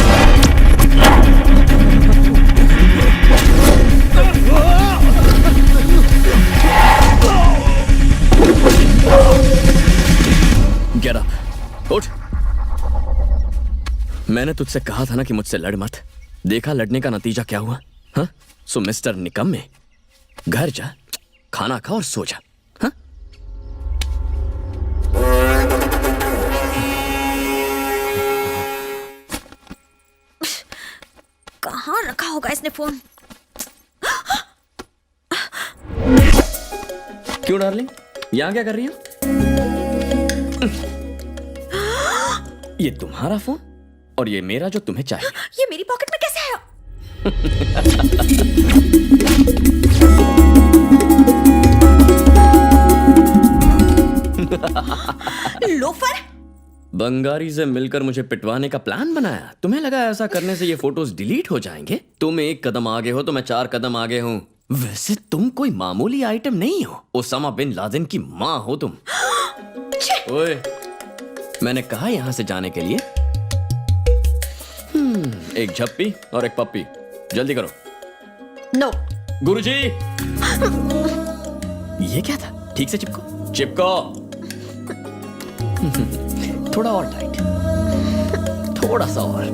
Get up. उठ। मैंने तुझसे कहा था ना कि मुझसे लड़ मत। देखा लड़ने का नतीजा क्या हुआ? हाँ? सो मिस्टर निकम्मे, घर जा, खाना खा और सो जा। हाँ? कहाँ रखा होगा इसने फोन? क्यों डार्लिंग, यहाँ क्या कर रही हो? ये तुम्हारा फोन और ये मेरा जो तुम्हें चाहिए। ये मेरी पॉकेट में कैसे आया? लोफर! बंगारी से मिलकर मुझे पिटवाने का प्लान बनाया। तुम्हें लगा ऐसा करने से ये फोटोज डिलीट हो जाएंगे? तुम एक कदम आगे हो तो मैं 4 कदम आगे हूँ। वैसे तुम कोई मामूली आइटम नहीं हो, ओसामा बिन लादेन की माँ हो तुम। ओए, मैंने कहा यहाँ से जाने के लिए एक झप्पी और एक पप्पी। जल्दी करो। नो। गुरुजी, ये क्या था? ठीक से चिपको, चिपको। थोड़ा और टाइट, थोड़ा सा और।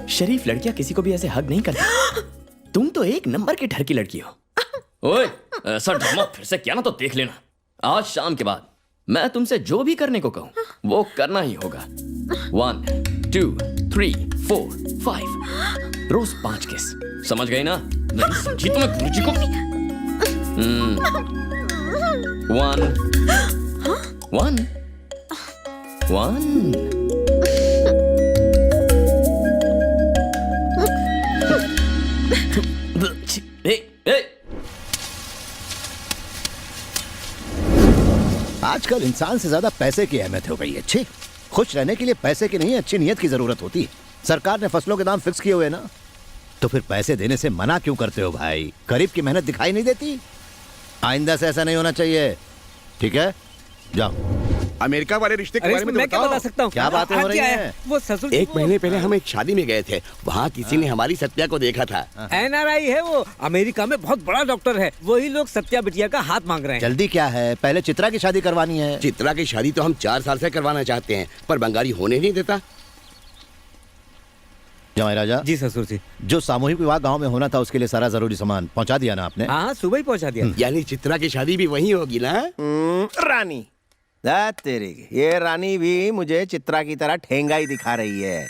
शरीफ लड़कियां किसी को भी ऐसे हग नहीं करती। तुम तो एक नंबर की ढर की लड़की हो। ओए, ऐसा ड्रामा फिर से किया ना तो देख लेना। आज शाम के बाद मैं तुमसे जो भी करने को कहूं वो करना ही होगा। 1 2 3 4 5 रोज 5 किस। समझ गई ना? नहीं समझी तो मैं गुरुजी को 1 आजकल इंसान से ज्यादा पैसे की अहमियत हो गई है। ठीक, खुश रहने के लिए पैसे की नहीं, अच्छी नीयत की जरूरत होती है। सरकार ने फसलों के दाम फिक्स किए हुए ना, तो फिर पैसे देने से मना क्यों करते हो भाई? गरीब की मेहनत दिखाई नहीं देती? आइंदा से ऐसा नहीं होना चाहिए, ठीक है? जाओ। अमेरिका वाले रिश्ते के बारे में मैं क्या बता सकता हूँ? क्या बातें हो रही हैं? वो ससुर एक महीने पहले हम एक शादी में गए थे, वहाँ किसी ने हमारी सत्या को देखा था। NRI है वो, अमेरिका में बहुत बड़ा डॉक्टर है। वही लोग सत्या बिटिया का हाथ मांग रहे हैं। जल्दी क्या है? पहले चित्रा की शादी करवानी है। चित्रा की शादी तो हम 4 साल से करवाना चाहते हैं, पर बंगाली होने नहीं देता। जमाई राजा जी ससुर जी, जो सामूहिक विवाह गांव में होना था उसके लिए सारा जरूरी सामान पहुंचा दिया ना आपने? हाँ, सुबह ही पहुंचा दिया। यानी चित्रा की शादी भी वहीं होगी ना? रानी तेरी, ये रानी भी मुझे चित्रा की तरह ठेंगा ही दिखा रही है।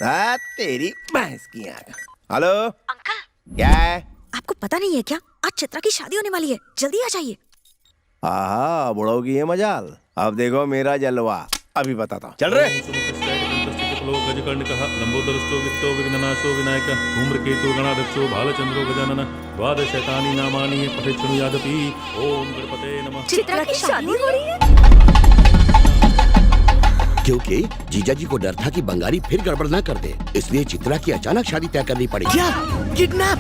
तेरी भैंस की आंख। हेलो अंकल, क्या है? आपको पता नहीं है क्या? आज चित्रा की शादी होने वाली है, जल्दी आ जाइए। आहा, बुढ़ो की ये मजाल। अब देखो मेरा जलवा, अभी बताता हूँ। चल रहे। गजकर्णकः लंबोदरश्चो वित्तो विघ्ननाशो विनायकः धूम्रकेतु गणाध्यक्षो भालचंद्रो गजाननः द्वादशैतानि नामानि पठेत् शृणुयादपि। ओम गणपते नमः। चित्रा की शादी हो रही है? क्योंकि जीजा जी को डर था कि बंगाली फिर गड़बड़ ना कर दे, इसलिए चित्रा की अचानक शादी तय करनी पड़ी। क्या किडनैप?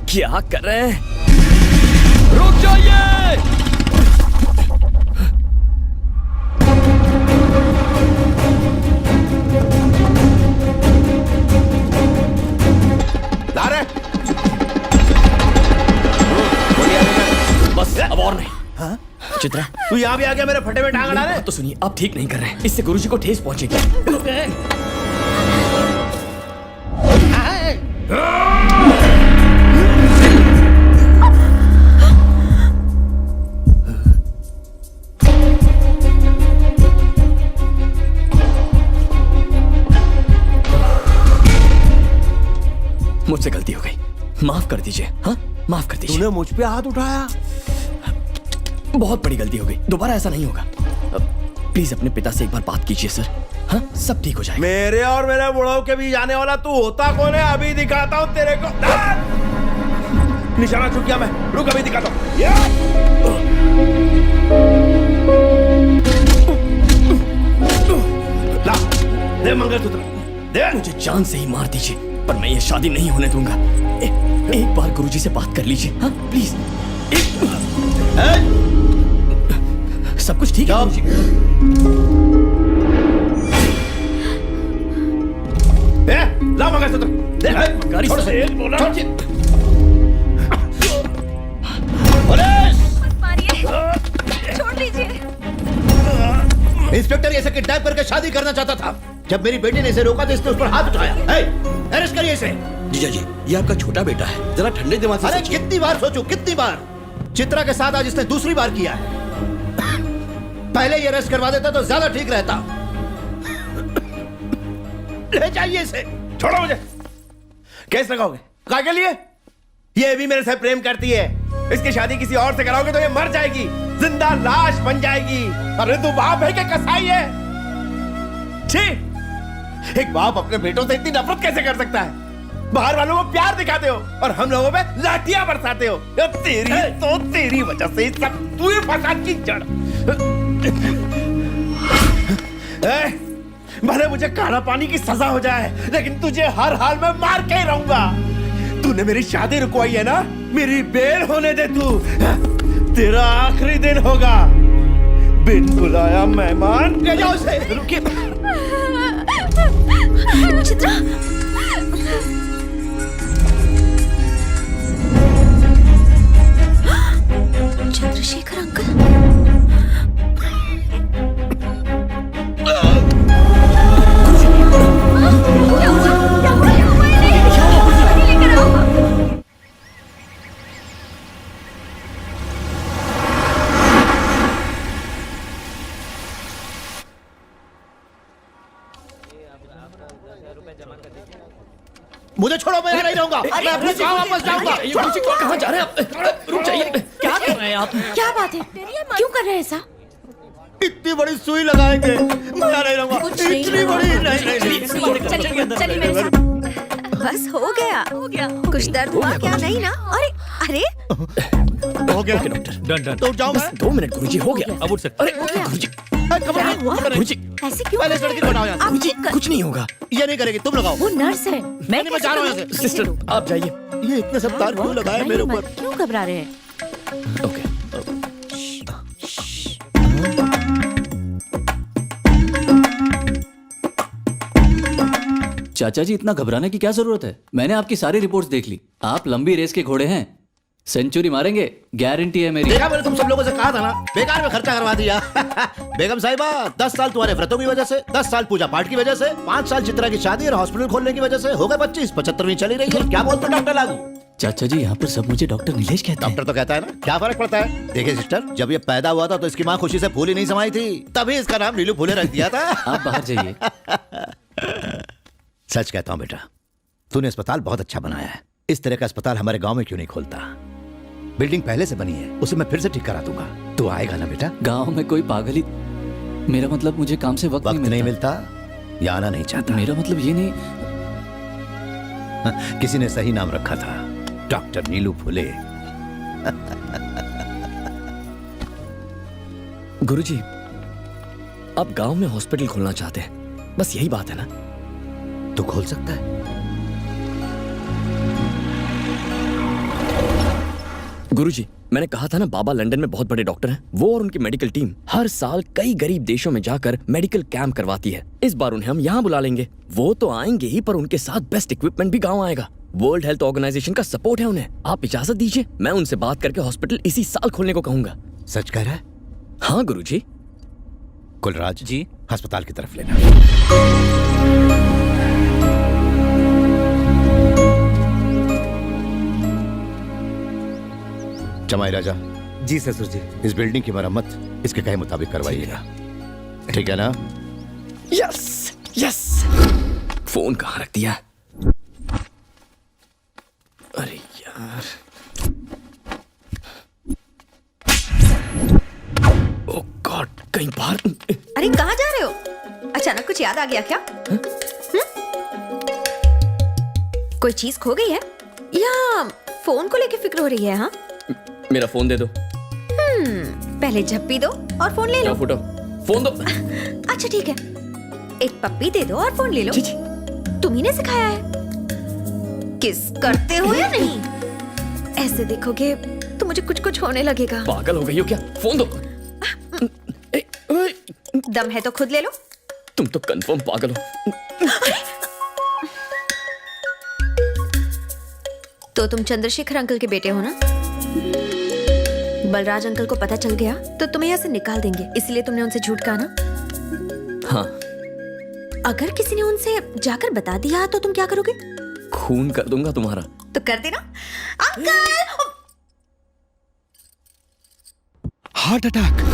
क्या कर रहे हैं? रुक जाइए! बस अब और नहीं। हाँ? चित्रा, तू यहाँ भी आ गया मेरे फटे में टांग अड़ा रहे? तो सुनिए, अब ठीक नहीं कर रहे हैं, इससे गुरुजी को ठेस पहुंचेगी। मुझसे गलती हो गई, माफ कर दीजिए। हाँ, माफ कर दीजिए। तूने मुझ पे हाथ उठाया? बहुत बड़ी गलती हो गई, दोबारा ऐसा नहीं होगा। प्लीज अपने पिता से एक बार बात कीजिए सर। हाँ, सब ठीक हो जाएगा। मेरे और मेरे बुढ़ाओ के बीच आने वाला तू होता कौन है? अभी दिखाता हूँ तेरे को। निशाना चूक गया मैं, रुक अभी दिखाता हूँ। ला, दे मंगलसूत्र, दे। मुझे जान से ही मार दीजिए, पर मैं ये शादी नहीं होने दूंगा। एक बार गुरुजी से बात कर लीजिए। हाँ, प्लीज। सब कुछ ठीक है गुरुजी? ला मंगलसूत्र, दे। गाड़ी छोड़ से, बोला। छोड़ दीजिए। इंस्पेक्टर इसे किडनैप करके शादी करना चाहता था। जब मेरी बेटी ने इसे रोका तो इसने उस पर हाथ उठाया। अरेस्ट करिए इसे। जीजा जी, ये आपका छोटा बेटा है, जरा ठंडे दिमाग से अरे सोचिए। कितनी बार सोचूं, कितनी बार? चित्रा के साथ आज इसने दूसरी बार किया है। पहले ये अरेस्ट करवा देता तो ज्यादा ठीक रहता। ले जाइए इसे। छोड़ो मुझे। केस लगाओगे? क्या के लिए? ये भी मेरे से प्रेम करती है। इसकी शादी किसी और से कराओगे तो ये मर जाएगी, जिंदा लाश बन जाएगी। अरे तू बाप है कि कसाई है? छी! एक बाप अपने बेटों से इतनी नफरत कैसे कर सकता है? बाहर वालों को प्यार दिखाते हो और हम लोगों पे लाठियां बरसाते हो। तेरी वजह से सब तू ही फसाद की जड़। भले मुझे काला पानी की सजा हो जाए, लेकिन तुझे हर हाल में मार के ही रहूंगा। तूने मेरी शादी रुकवाई है ना, मेरी बेल होने दे तू। तेरा आखिरी दिन होगा। बिन बुलाया मेहमान। ले जाओ उसे। रुकिए। चित्रा, चंद्रशेखर अंकल। मुझे छोड़ो, मैं यहाँ नहीं रहूंगा। मैं अपने गांव वापस जाऊंगा। कहाँ जा रहे हैं आप? रुक जाइए। क्या कर रहे हैं आप? क्या बात है? क्यों कर रहे हैं ऐसा? इतनी बड़ी सुई लगाएंगे, मैं यहाँ नहीं रहूंगा। इतनी बड़ी नहीं। चलिए मेरे साथ। बस हो गया। कुछ दर्द हुआ क्या? नहीं ना? अरे अरे हो गया। Okay doctor, done done. तो जाओ मैं। 2 मिनट गुरुजी, हो गया। अब उठ सकते। अरे गुरुजी, क्या हुआ? गुरुजी, ऐसे क्यों? पहले इस लड़की को हटाओ यहाँ से। गुरुजी, कुछ नहीं होगा। ये नहीं करेगी, तुम लगाओ। वो नर्स है। मैं नहीं बचा रहा हूँ यहाँ से। सिस्टर, आप जाइए। ये इतने सब तार क्यों लगाए मेरे ऊपर? क्यों घबरा रहे हैं? ओके। चाचा जी, इतना घबराने की क्या जरूरत है? मैंने आपकी सारी रिपोर्ट्स देख ली। आप लंबी रेस के घोड़े हैं, सेंचुरी मारेंगे, गारंटी है मेरी। देखा, मैंने तुम सब लोगों से कहा था ना, बेकार में खर्चा करवा दिया। बेगम साहिबा, 10 साल तुम्हारे व्रतों की वजह से, 10 साल पूजा पाठ की वजह से, 5 साल चित्रा की शादी और हॉस्पिटल खोलने की वजह से, हो गए 25, 75वीं चली रही है। क्या बोलते हो डॉक्टर लागू? चाचा जी, यहाँ पर सब मुझे डॉक्टर नीलेश कहते हैं। डॉक्टर तो कहता है ना, क्या फर्क पड़ता है? देखिए सिस्टर, जब ये पैदा हुआ था तो इसकी माँ खुशी से फूली नहीं समाई थी, तभी इसका नाम नीलू फूले रख दिया था। आप बाहर जाइए। सच कहता हूँ बेटा, तूने अस्पताल बहुत अच्छा बनाया है। इस तरह का अस्पताल हमारे गांव में क्यों नहीं खोलता? बिल्डिंग पहले से बनी है, उसे मैं फिर से ठीक करा दूंगा। तू आएगा ना बेटा? गांव में कोई पागल ही, मेरा मतलब मुझे काम से वक्त नहीं मिलता या आना नहीं चाहता? मेरा मतलब ये नहीं। किसी ने सही नाम रखा था, डॉक्टर नीलू फुले। गुरुजी, आप गांव में हॉस्पिटल खोलना चाहते हैं, बस यही बात है ना? तू खोल सकता है। गुरुजी, मैंने कहा था ना, बाबा लंदन में बहुत बड़े डॉक्टर हैं। वो और उनकी मेडिकल टीम हर साल कई गरीब देशों में जाकर मेडिकल कैंप करवाती है। इस बार उन्हें हम यहाँ बुला लेंगे। वो तो आएंगे ही, पर उनके साथ बेस्ट इक्विपमेंट भी गाँव आएगा। वर्ल्ड हेल्थ ऑर्गेनाइजेशन का सपोर्ट है उन्हें। आप इजाजत दीजिए, मैं उनसे बात करके हॉस्पिटल इसी साल खोलने को कहूंगा। सच कह रहा है? हाँ गुरुजी। कुलराज जी, अस्पताल की तरफ लेना। जमाई राजा। जी ससुर जी। इस बिल्डिंग की मरम्मत इसके कहे मुताबिक करवाइएगा, ठीक है ना? Yes yes. फोन कहाँ रख दिया? कहीं बाहर। अरे कहाँ जा रहे हो? अचानक कुछ याद आ गया क्या? कोई चीज खो गई है या फोन को लेके फिक्र हो रही है? हाँ, मेरा फोन दे दो। पहले झप्पी दो और फोन ले लो। फुटो, फोन दो। अच्छा ठीक है, एक पप्पी दे दो और फोन ले लो। तुम ही ने सिखाया है। किस करते हो या नहीं? ऐसे देखोगे तो मुझे कुछ कुछ होने लगेगा। पागल हो गई हो क्या? फोन दो। दम है तो खुद ले लो। तुम तो कंफर्म पागल हो। तो तुम चंद्रशेखर अंकल के बेटे हो ना? बलराज अंकल को पता चल गया तो तुम्हें यहाँ से निकाल देंगे, इसलिए तुमने उनसे झूठ कहा ना? हाँ। अगर किसी ने उनसे जाकर बता दिया तो तुम क्या करोगे? खून कर दूंगा तुम्हारा। तो कर देना। Uncle! Heart attack.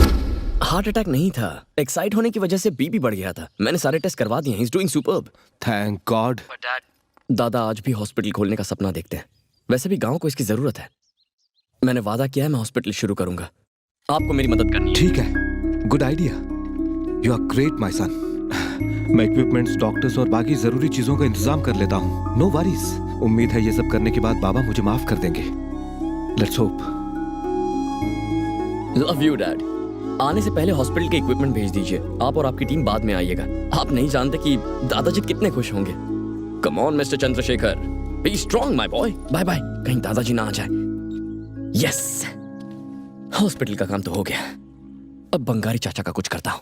Heart attack नहीं था, एक्साइट होने की वजह से बीपी बढ़ गया था। मैंने सारे टेस्ट करवा दिए हैं। He is doing superb. Thank God. दादा आज भी हॉस्पिटल खोलने का सपना देखते हैं। वैसे भी गांव को इसकी जरूरत है। मैंने वादा किया है मैं हॉस्पिटल शुरू करूंगा। आपको मेरी मदद करनी है। ठीक है, good idea. You are great my son. मैं इक्विपमेंट्स, डॉक्टर्स और बाकी जरूरी चीजों का इंतजाम कर लेता हूँ। No worries. उम्मीद है ये सब करने के बाद बाबा मुझे माफ कर देंगे। Let's hope. Love you dad. आने से पहले हॉस्पिटल के इक्विपमेंट भेज दीजिए। आप और आपकी टीम बाद में आइएगा। आप नहीं जानते कि दादाजी कितने खुश होंगे। Come on mister Chandrashekhar, be strong my boy. Bye bye. कहीं दादाजी ना आ जाए। यस, हॉस्पिटल का काम तो हो गया। अब बंगारी चाचा का कुछ करता हूं।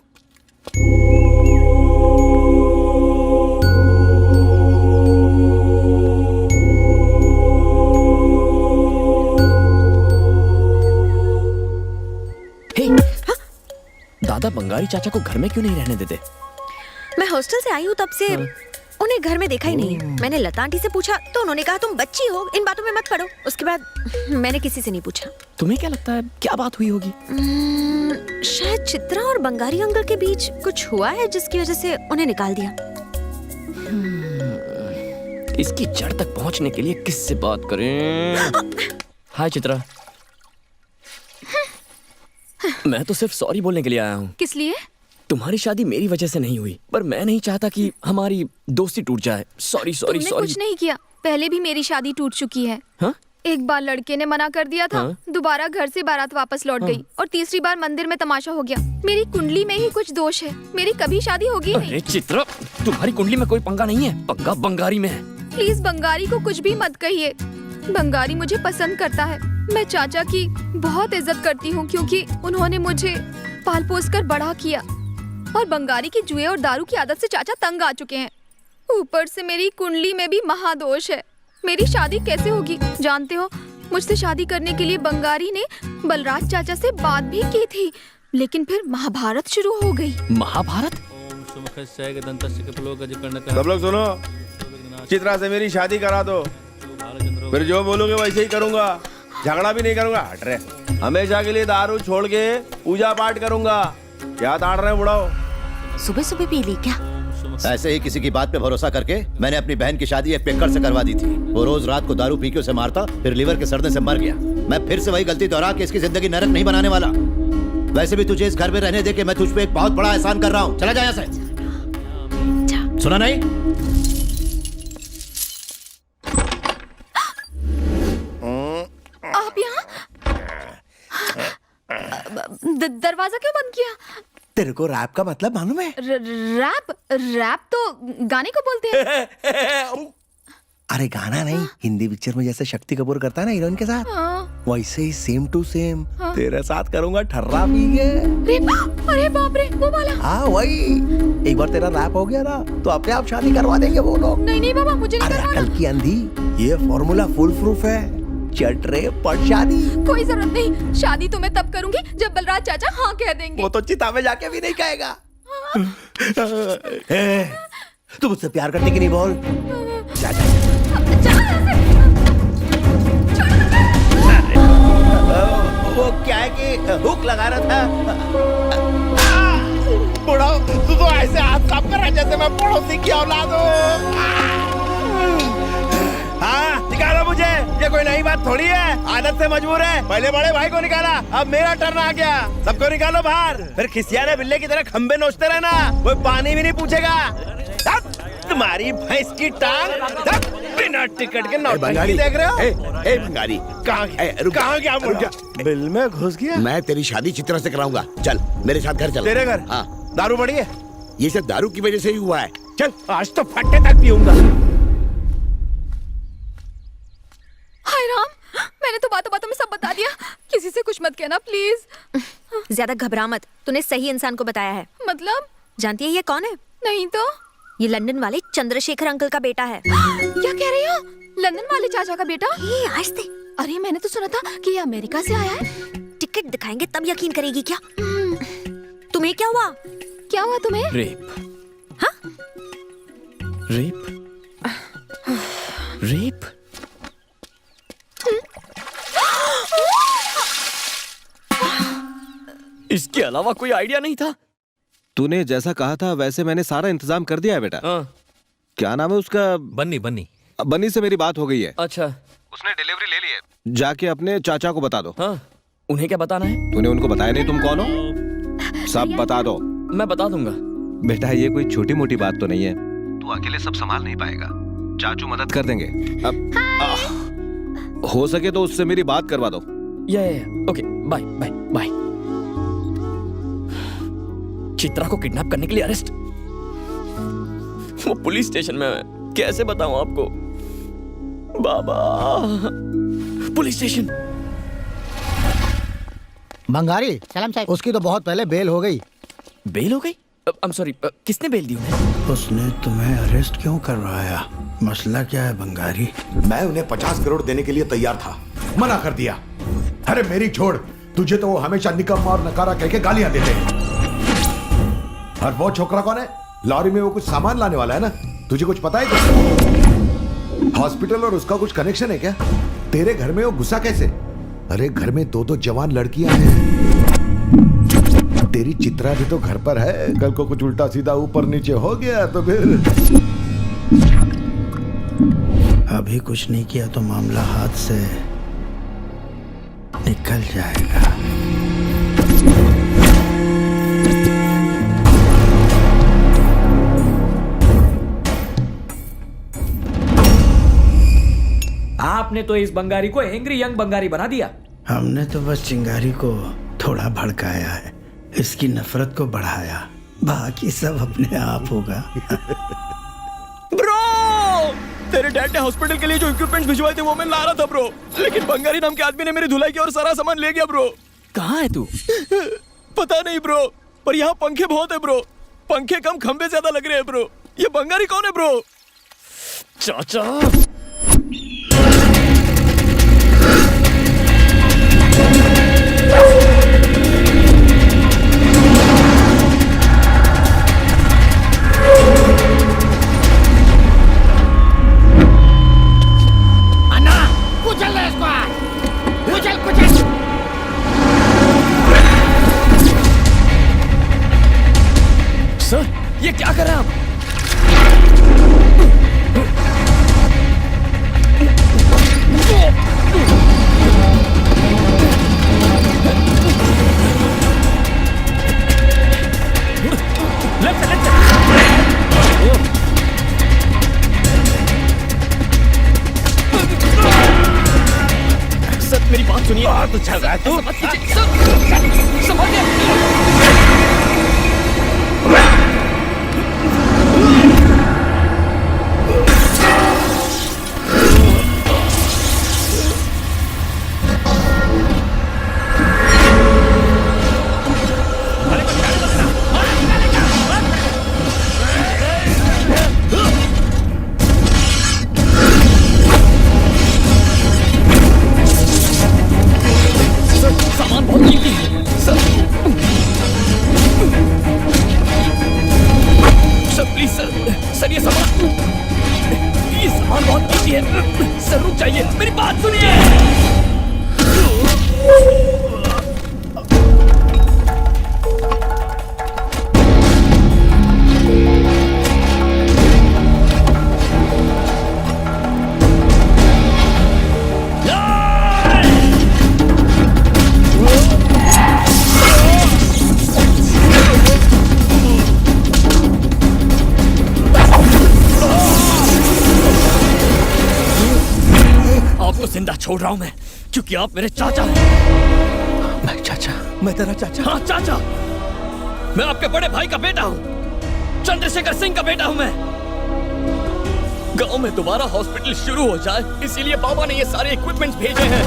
दादा बंगारी चाचा को घर में क्यों नहीं रहने देते? मैं हॉस्टल से आई हूँ तब से उन्हें घर में देखा ही नहीं है। मैंने लता आंटी से पूछा तो उन्होंने कहा तुम बच्ची हो, इन बातों में मत पड़ो। उसके बाद मैंने किसी से नहीं पूछा। तुम्हें क्या लगता है क्या बात हुई होगी? शायद चित्रा और बंगारी अंकल के बीच कुछ हुआ है जिसकी वजह से उन्हें निकाल दिया। इसकी जड़ तक पहुंचने के लिए किससे बात करें? हाय चित्रा। मैं तो सिर्फ सॉरी बोलने के लिए आया हूँ। किस लिए? तुम्हारी शादी मेरी वजह से नहीं हुई, पर मैं नहीं चाहता कि हमारी दोस्ती टूट जाए। सॉरी सॉरी तुमने सॉरी। कुछ नहीं किया, पहले भी मेरी शादी टूट चुकी है। हाँ? एक बार लड़के ने मना कर दिया था, हाँ? दोबारा घर से बारात वापस लौट गई और तीसरी बार मंदिर में तमाशा हो गया। मेरी कुंडली में ही कुछ दोष है, मेरी कभी शादी होगी नहीं। अरे चित्रा, तुम्हारी कुंडली में कोई पंगा नहीं है, पंगा बंगारी में है। प्लीज बंगारी को कुछ भी मत कहिए। बंगारी मुझे पसंद करता है। मैं चाचा की बहुत इज्जत करती हूँ क्योंकि उन्होंने मुझे पाल पोस कर बड़ा किया, और बंगारी की जुए और दारू की आदत से चाचा तंग आ चुके हैं। ऊपर से मेरी कुंडली में भी महादोष है। मेरी शादी कैसे होगी? जानते हो, मुझसे शादी करने के लिए बंगारी ने बलराज चाचा से बात भी की थी, लेकिन फिर महाभारत शुरू हो गई। महाभारत? सब लोग सुनो, चित्रा से मेरी शादी करा दो, फिर जो बोलोगे वैसे ही करूंगा। झगड़ा भी नहीं करूंगा। हट रहे। हमेशा के लिए दारू छोड़ के पूजा पाठ करूंगा। क्या ताड़ रहे बुढ़ाओ? सुबह सुबह पी ली क्या? ऐसे ही किसी की बात पे भरोसा करके मैंने अपनी बहन की शादी एक पिक्कड़ से करवा दी थी। वो रोज रात को दारू पी के उसे मारता, फिर लीवर के सड़ने से मर गया। मैं फिर से वही गलती दोहरा के इसकी जिंदगी नरक नहीं बनाने वाला। वैसे भी तुझे इस घर में रहने दे के मैं तुझ पे एक बहुत बड़ा एहसान कर रहा हूँ। चला जा यहाँ से। सुना नहीं? आप यहाँ? दरवाजा क्यों बंद किया? तेरे को रैप का मतलब मालूम है? रैप? रैप तो गाने को बोलते हैं। अरे गाना नहीं, हिंदी पिक्चर में जैसे शक्ति कपूर करता है ना हीरोइन के साथ, वैसे ही सेम टू सेम तेरे साथ करूंगा ठर्रा पी के। अरे बाप रे, वो वाला? हाँ वही। एक बार तेरा रैप हो गया ना तो अपने आप शादी करवा देंगे वो लोग। नहीं नहीं बाबा, मुझे नहीं करवाना। अकल की अंधी, ये फॉर्मूला फुल प्रूफ है। चट रे पट शादी। कोई जरूरत नहीं, शादी तो मैं तब करूंगी जब बलराज चाचा हाँ कह देंगे। वो तो चिता में जाके भी नहीं कहेगा। तू मुझसे प्यार करती कि नहीं बोल? वो क्या है कि हुक लगा रहा था। बुढ़ा, तू तो ऐसे हाथ साफ कर रहा है जैसे मैं पड़ोसी की औलाद हूँ। हाँ निकालो मुझे, ये कोई नई बात थोड़ी है, आदत से मजबूर है। पहले बड़े भाई को निकाला, अब मेरा टर्न आ गया, सबको निकालो बाहर। फिर खिसियाने बिल्ले की तरह खंबे नोचते रहना, कोई पानी भी नहीं पूछेगा। तुम्हारी भैंस की टांग, बिना टिकट के नौटंकी देख रहे हो? ए बंगाली, कहाँ क्या बोल गया? बिल में घुस गया। मैं तेरी शादी चित्रा से कराऊंगा, चल मेरे साथ घर चल। तेरे घर? हाँ। दारू बढ़ी है? ये सब दारू की वजह से ही हुआ है। चल आज तो फट्टे तक पीऊंगा। हाय राम, मैंने तो बातों बातों में सब बता दिया, किसी से कुछ मत कहना प्लीज। ज्यादा घबरा मत, तूने सही इंसान को बताया है। मतलब? जानती है ये कौन है? नहीं तो। ये लंदन वाले चंद्रशेखर अंकल का बेटा है। क्या कह रही हो? लंदन वाले चाचा का बेटा? ये आज से। अरे मैंने तो सुना था कि ये अमेरिका से आया है। टिकट दिखाएंगे तब यकीन करेगी क्या? तुम्हें क्या हुआ? क्या हुआ तुम्हें? रेप। हाँ? रेप? रेप? इसके अलावा कोई आइडिया नहीं था। तूने जैसा कहा था वैसे मैंने सारा इंतजाम कर दिया है बेटा। क्या नाम है उसका? बन्नी। बन्नी बन्नी से मेरी बात हो गई है। अच्छा, उसने डिलीवरी ले ली है। जाके अपने चाचा को बता दो। हाँ, उन्हें क्या बताना है? तूने उनको बताया नहीं तुम कौन हो? सब बता दो। मैं बता दूंगा। बेटा ये कोई छोटी मोटी बात तो नहीं है, तू अकेले सब संभाल नहीं पाएगा, चाचू मदद कर देंगे। अब हो सके तो उससे मेरी बात करवा दो। Okay, bye bye bye. Chitra को किडनैप करने के लिए अरेस्ट। वो पुलिस स्टेशन में है, कैसे बताऊं आपको? बाबा, पुलिस स्टेशन। बंगारी सलाम साहब, उसकी तो बहुत पहले बेल हो गई। बेल हो गई? आई एम सॉरी, किसने बेल दी उन्हें? उसने तुम्हें अरेस्ट क्यों करवाया? मसला क्या है बंगारी? मैं उन्हें 50 करोड़ देने के लिए तैयार था, मना कर दिया। अरे मेरी छोड़, तुझे तो वो हमेशा निकम्मा और नकारा कह के गालियां देते हैं। और वो छोकरा कौन है? लॉरी में वो कुछ सामान लाने वाला है ना, तुझे कुछ पता है क्या? हॉस्पिटल और उसका कुछ कनेक्शन है क्या? तेरे घर में वो घुसा कैसे? अरे घर में 2-2 जवान लड़कियां हैं। तेरी चित्रा भी तो घर पर है, कल को कुछ उल्टा सीधा ऊपर नीचे हो गया तो फिर। अभी कुछ नहीं किया तो मामला हाथ से निकल जाएगा। आपने तो इस बंगारी को एंग्री यंग बंगारी बना दिया। हमने तो बस चिंगारी को थोड़ा भड़काया है, इसकी नफरत को बढ़ाया, बाकी सब अपने आप होगा। ब्रो, तेरे डैड ने हॉस्पिटल के लिए जो इक्विपमेंट्स भिजवाए थे वो मैं ला रहा था ब्रो, लेकिन बंगारी नाम के आदमी ने मेरी धुलाई की और सारा सामान ले गया ब्रो। कहाँ है तू? पता नहीं ब्रो, पर यहाँ पंखे बहुत है ब्रो, पंखे कम खंबे ज्यादा लग रहे हैं ब्रो। ये बंगारी कौन है ब्रो? चाचा सर, ये क्या कर रहे हैं आप? सर मेरी बात सुनिए। तो चल रहा है तू? सामान बहुत कीमती है सर। सर प्लीज सर ये सामान बहुत कीमती है सर, रुक जाइए, मेरी बात सुनिए। छोड़ रहा हूं मैं, क्योंकि आप मेरे चाचा हैं। मैं चाचा? मैं तेरा चाचा? हाँ चाचा, मैं आपके बड़े भाई का बेटा हूं, चंद्रशेखर सिंह का बेटा हूं मैं। गांव में दोबारा हॉस्पिटल शुरू हो जाए, इसीलिए बाबा ने ये सारे इक्विपमेंट्स भेजे हैं।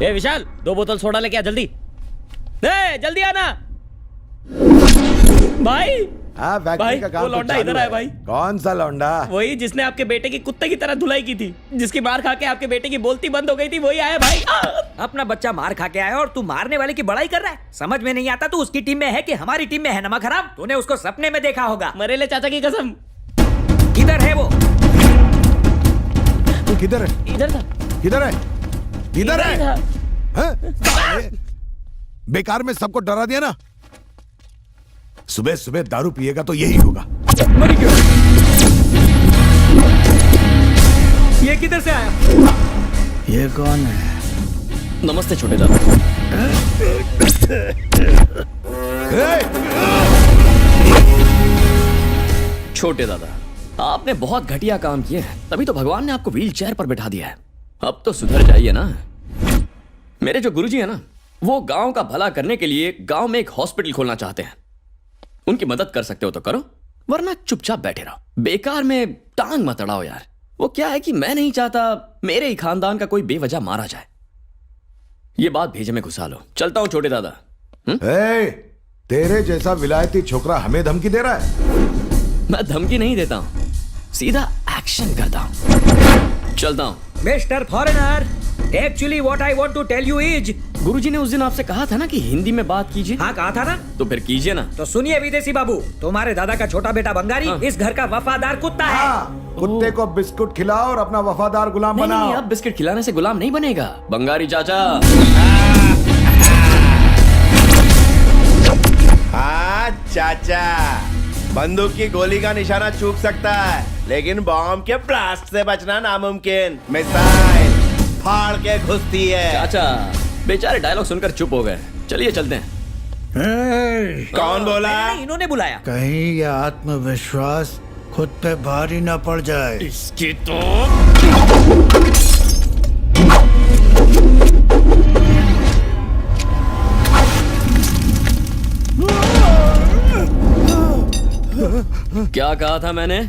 ए विशाल, 2 बोतल सोडा लेके आ जल्दी। जल्दी आना भाई। हाँ, भाई का काम वो तो लौंडा चालू इधर है। आया भाई। कौन सा लौंडा? वही जिसने आपके बेटे की कुत्ते की तरह धुलाई की थी, जिसकी मार खा के आपके बेटे की बोलती बंद हो गई थी, वही आया भाई। अपना बच्चा मार खा के आया और तू मारने वाले की बड़ाई कर रहा है। समझ में नहीं आता तू उसकी टीम में है कि हमारी टीम में है। नमक हराम, तूने उसको सपने में देखा होगा। मरेले चाचा की कसम। किधर है वो? किधर है? इधर था। किधर है? किधर है? हैं? बेकार में सबको डरा दिया ना। सुबह सुबह दारू पिएगा तो यही होगा। ये किधर से आया? ये कौन है? नमस्ते छोटे दादा। छोटे दादा, आपने बहुत घटिया काम किया है, तभी तो भगवान ने आपको व्हील चेयर पर बैठा दिया है। अब तो सुधर जाइए ना। मेरे जो गुरुजी है ना, वो गांव का भला करने के लिए गांव में एक हॉस्पिटल खोलना चाहते हैं। उनकी मदद कर सकते हो तो करो, वरना चुपचाप बैठे रहो। बेकार में टांग मत अड़ाओ यार। वो क्या है कि मैं नहीं चाहता मेरे ही खानदान का कोई बेवजह मारा जाए। ये बात भेजे में घुसा लो। चलता हूं छोटे दादा। तेरे जैसा विलायती छोकरा हमें धमकी दे रहा है? मैं धमकी नहीं देता हूं, सीधा एक्शन करता हूं। चलता हूं। Mister foreigner, actually what I want to tell you is. गुरुजी ने उस दिन आपसे कहा था ना कि हिंदी में बात कीजिए। हाँ कहा था ना। तो फिर कीजिए ना। तो सुनिए विदेशी बाबू, तुम्हारे दादा का छोटा बेटा बंगारी इस घर का वफादार कुत्ता है। कुत्ते को बिस्कुट खिलाओ और अपना वफादार गुलाम नहीं, बनाओ। नहीं, अब बिस्किट खिलाने से गुलाम नहीं बनेगा बंगारी चाचा। हाँ चाचा, बंदूक की गोली का निशाना चूक सकता है, लेकिन बॉम्ब के ब्लास्ट से बचना नामुमकिन। मिसाइल फाड़ के घुसती है। चाचा बेचारे डायलॉग सुनकर चुप हो गए। चलिए चलते हैं। कौन बोला? इन्होंने बुलाया। कहीं ये आत्मविश्वास खुद पे भारी ना पड़ जाए। इसकी तो क्या कहा था मैंने?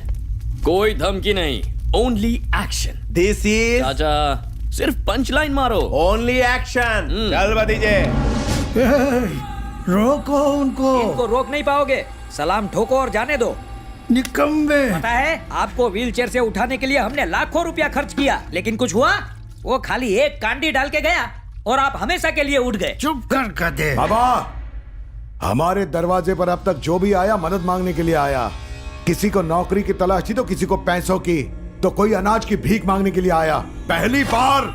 कोई धमकी नहीं, ओनली एक्शन। दिस इज चाचा सिर्फ पंच लाइन मारो। Only action. चल भतीजे। रोको उनको। इनको रोक नहीं पाओगे। सलाम ठोको और जाने दो। निकम्मे। पता है आपको व्हीलचेयर से उठाने के लिए हमने लाखों रुपया खर्च किया, लेकिन कुछ हुआ? वो खाली एक कांडी डाल के गया और आप हमेशा के लिए उठ गए। चुप कर गधे। बाबा, हमारे दरवाजे पर अब तक जो भी आया मदद मांगने के लिए आया। किसी को नौकरी की तलाश थी तो किसी को पैसों की, तो कोई अनाज की भीख मांगने के लिए आया। पहली बार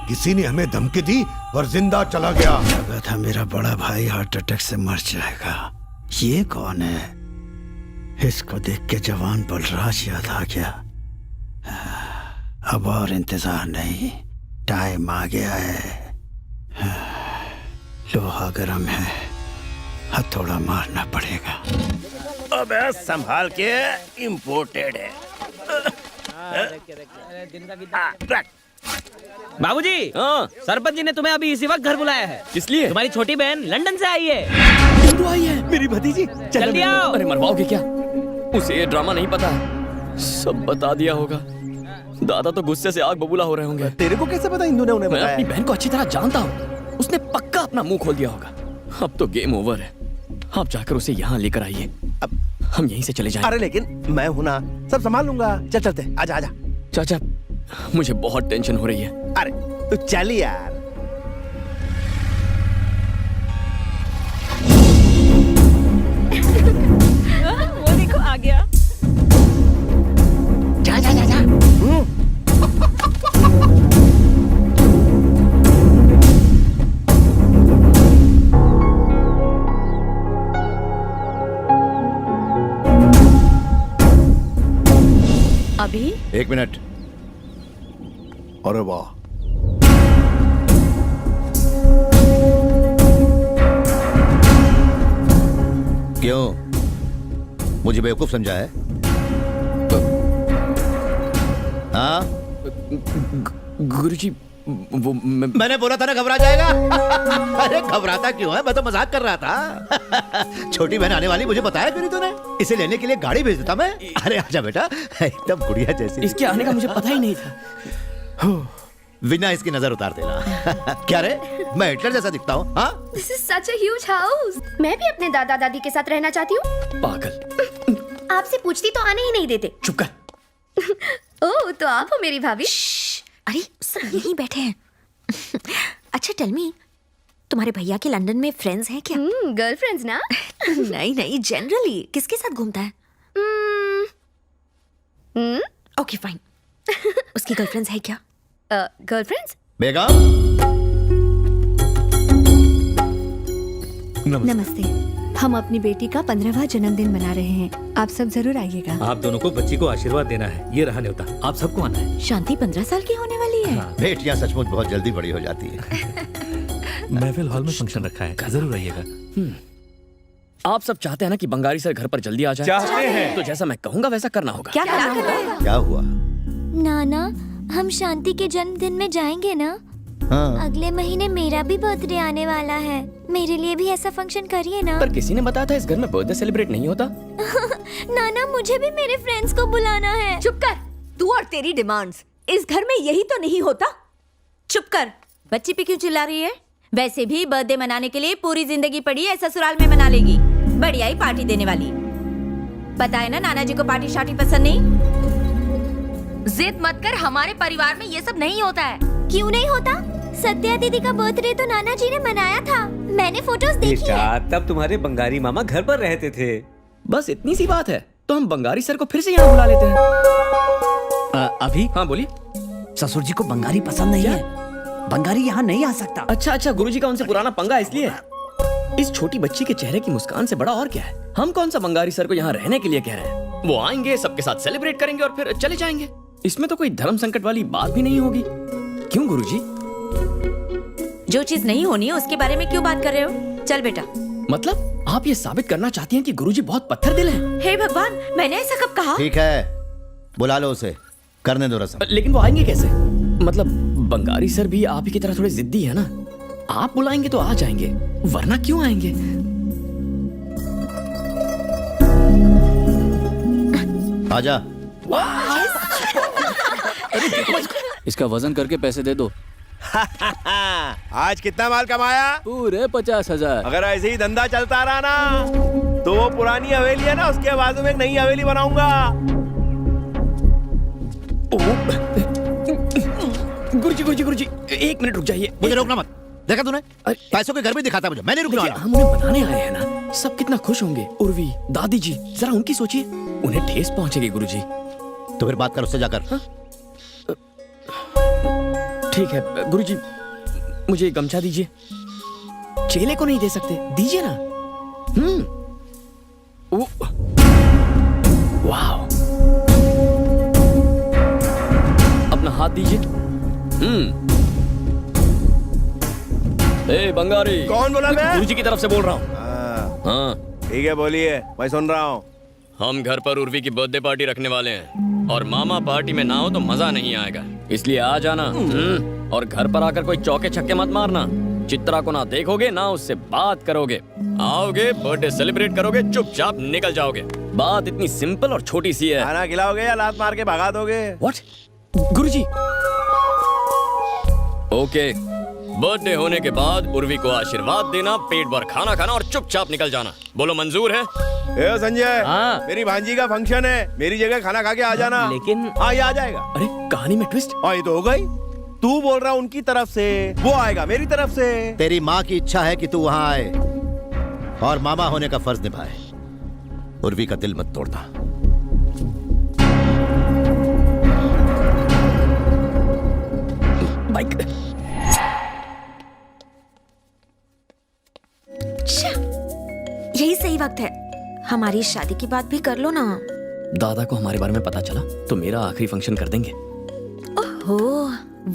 किसी ने हमें धमकी दी और जिंदा चला गया। लगा था मेरा बड़ा भाई हार्ट अटैक से मर जाएगा। ये कौन है? इसको देख के जवान बलराज याद आ गया। अब और इंतजार नहीं, टाइम आ गया है। लोहा गर्म है, हथौड़ा मारना पड़ेगा। अबे संभाल के, इम्पोर्टेड है। बाबूजी, सरपंच जी ने तुम्हें अभी इसी वक्त घर बुलाया है। किस लिए? तुम्हारी छोटी बहन लंदन से आई है। वो आई है मेरी भतीजी। जल्दी आओ। अरे मरवाओगे क्या? उसे ये ड्रामा नहीं पता, सब बता दिया होगा। दादा तो गुस्से से आग बबूला हो रहे होंगे। तेरे को कैसे पता इंदू ने उन्हें मैं बताया? अपनी बहन को अच्छी तरह जानता हूँ, उसने पक्का अपना मुंह खोल दिया होगा। अब तो गेम ओवर है, आप जाकर उसे यहाँ लेकर आइए, अब हम यहीं से चले जाएंगे। अरे लेकिन मैं हूं ना, सब संभाल लूंगा। चल चलते, आजा आजा। चाचा मुझे बहुत टेंशन हो रही है। अरे तू चल यार। वो देखो आ गया। जा जा जा जा। अभी 1 मिनट। अरे वाह, क्यों मुझे बेवकूफ समझा है? हाँ? गुरुजी वो मैंने बोला था ना घबरा जाएगा। अरे घबराता क्यों है? मैं तो मजाक कर रहा था। छोटी बहन आने वाली, मुझे बताया क्यों नहीं तूने? इसे लेने के लिए गाड़ी भेज देता मैं। अरे आजा बेटा, एकदम गुड़िया जैसी। इसके आने का मुझे पता ही नहीं था। बिना इसकी नजर उतार देना। क्या रे, मैं हिटलर जैसा दिखता हूँ? हाँ? This is such a huge house. मैं भी अपने दादा दादी के साथ रहना चाहती हूँ। पागल। आपसे पूछती तो आने ही नहीं देते। चुप कर। ओह, तो आप हो मेरी भाभी? अरे सब यहीं बैठे हैं। अच्छा टेल मी, तुम्हारे भैया के लंदन में फ्रेंड्स हैं क्या? गर्लफ्रेंड्स ना? नहीं नहीं, जनरली किसके साथ घूमता है? Okay fine. उसकी गर्लफ्रेंड्स है क्या? गर्लफ्रेंड्स? बेगम। नमस्ते। हम अपनी बेटी का 15वां जन्मदिन मना रहे हैं, आप सब जरूर आइएगा। आप दोनों को बच्ची को आशीर्वाद देना है, ये रहा न्योता। आप सबको आना है। शांति 15 साल की होने वाली है। बेटियां सचमुच बहुत जल्दी बड़ी हो जाती है। महफिल हॉल में फंक्शन रखा है, जरूर आइएगा। आप सब चाहते हैं ना कि बंगारी सर घर पर जल्दी आ जाए? चाहते हैं। तो जैसा मैं कहूंगा वैसा करना होगा। क्या करना होगा? क्या हुआ? नाना, हम शांति के जन्मदिन में जाएंगे ना? हाँ। अगले महीने मेरा भी बर्थडे आने वाला है, मेरे लिए भी ऐसा फंक्शन करिए ना। पर किसी ने बताया था इस घर में बर्थडे सेलिब्रेट नहीं होता। नाना, मुझे भी मेरे फ्रेंड्स को बुलाना है। चुप कर, तू और तेरी डिमांड्स। इस घर में यही तो नहीं होता। चुप कर, बच्ची पे क्यों चिल्ला रही है? वैसे भी बर्थडे मनाने के लिए पूरी जिंदगी पड़ी है, ससुराल में मना लेगी। बढ़िया ही पार्टी देने वाली। पता है ना नाना जी को पार्टी शार्टी पसंद नहीं। जिद मत कर, हमारे परिवार में ये सब नहीं होता है। क्यों नहीं होता? सत्या दीदी का बर्थडे तो नाना जी ने मनाया था, मैंने फोटोज देखी है। तब तुम्हारे बंगारी मामा घर पर रहते थे। बस इतनी सी बात है, तो हम बंगारी सर को फिर से यहाँ बुला लेते हैं। अभी? हाँ बोलिए। ससुर जी को बंगारी पसंद नहीं है, बंगारी यहाँ नहीं आ सकता। अच्छा अच्छा, गुरुजी का उनसे पुराना पंगा इसलिए। इस छोटी बच्ची के चेहरे की मुस्कान से बड़ा और क्या है? हम कौन सा बंगारी सर को यहाँ रहने के लिए कह रहे हैं? वो आएंगे, सबके साथ सेलिब्रेट करेंगे और फिर चले जाएंगे। इसमें तो कोई धर्म संकट वाली बात भी नहीं होगी। क्यों गुरुजी? जो चीज नहीं होनी है उसके बारे में क्यों बात कर रहे हो? चल बेटा। मतलब आप ये साबित करना चाहती हैं कि गुरुजी बहुत पत्थर दिल हैं? हे भगवान, मैंने ऐसा कब कहा? ठीक है, बुला लो उसे, करने दो रस्म। लेकिन वो आएंगे कैसे? मतलब बंगारी सर भी आप ही की तरह थोड़े जिद्दी है ना। आप बुलाएंगे तो आ जाएंगे, वरना क्यों आएंगे? आजा। इसका वजन करके पैसे दे दो। आज कितना माल कमाया? पूरे 50,000। अगर ऐसे ही धंधा चलता रहा ना, तो वो पुरानी हवेली है ना, उसके बाजू में एक नई हवेली बनाऊंगा। गुरुजी, 1 मिनट रुक जाइए। मुझे रोकना मत। देखा तूने, पैसों के घर भी दिखाता मुझे। मैंने रुकने वाला। हम उन्हें बनाने आए हैं ना, सब कितना खुश होंगे। उर्वी, दादी जी, जरा उनकी सोचिए, उन्हें ठेस पहुंचेगी गुरुजी। तो फिर बात कर उससे जाकर। ठीक है गुरुजी, मुझे गमछा दीजिए। चेले को नहीं दे सकते, दीजिए ना। वाह, अपना हाथ दीजिए। ए बंगारी। कौन बोला? मैं गुरुजी की तरफ से बोल रहा हूँ। हाँ ठीक है, बोलिए, मैं सुन रहा हूँ। हम घर पर उर्वी की बर्थडे पार्टी रखने वाले हैं। और मामा पार्टी में ना हो तो मजा नहीं आएगा, इसलिए आ जाना। और घर पर आकर कोई चौके छक्के मत मारना। चित्रा को ना देखोगे ना उससे बात करोगे, आओगे बर्थडे सेलिब्रेट करोगे, चुपचाप निकल जाओगे। बात इतनी सिंपल और छोटी सी है। खाना खिलाओगे या लात मार के भगा दोगे? व्हाट? गुरुजी। ओके, बर्थडे होने के बाद उर्वी को आशीर्वाद देना, पेट भर खाना खाना और चुपचाप निकल जाना। बोलो मंजूर है? ए संजय, मेरी भांजी का फंक्शन है, मेरी जगह खाना खा के आ जाना। लेकिन हाँ, ये आ जाएगा। अरे कहानी में ट्विस्ट। हाँ, ये तो हो गई। तू बोल रहा उनकी तरफ से, वो आएगा मेरी तरफ से। तेरी माँ की इच्छा है कि तू वहाँ आए और मामा होने का फर्ज निभाए। उर्वी का दिल मत तोड़ना। बाइक। यही सही वक्त है, हमारी शादी की बात भी कर लो ना। दादा को हमारे बारे में पता चला तो मेरा आखिरी फंक्शन कर देंगे। ओहो,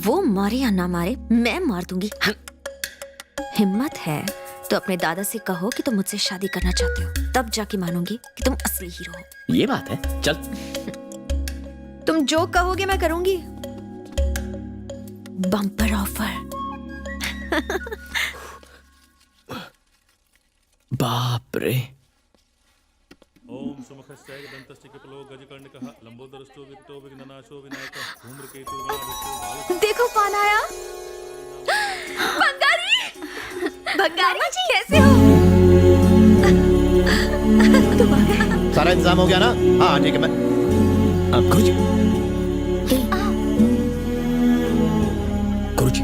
वो मारे या ना मारे, मैं मार दूंगी। हिम्मत है तो अपने दादा से कहो कि तुम मुझसे शादी करना चाहते हो, तब जाके मानूंगी कि तुम असली हीरो हो। ये बात है। चल, तुम जो कहोगे मैं करूंगी। Bumper offer. बाप रे। ओम सुमुखस्य दंतस्य कपिलो गजकर्णकः लंबोदरस्तो विकटो विघ्ननाशो विनायकः धूम्रकेतु गणाधिपति। देखो कौन आया। भंगारी, भंगारी जी कैसे हो? तुम आ गए। सारा इंतजाम हो गया ना? हाँ ठीक है। मैं गुरुजी,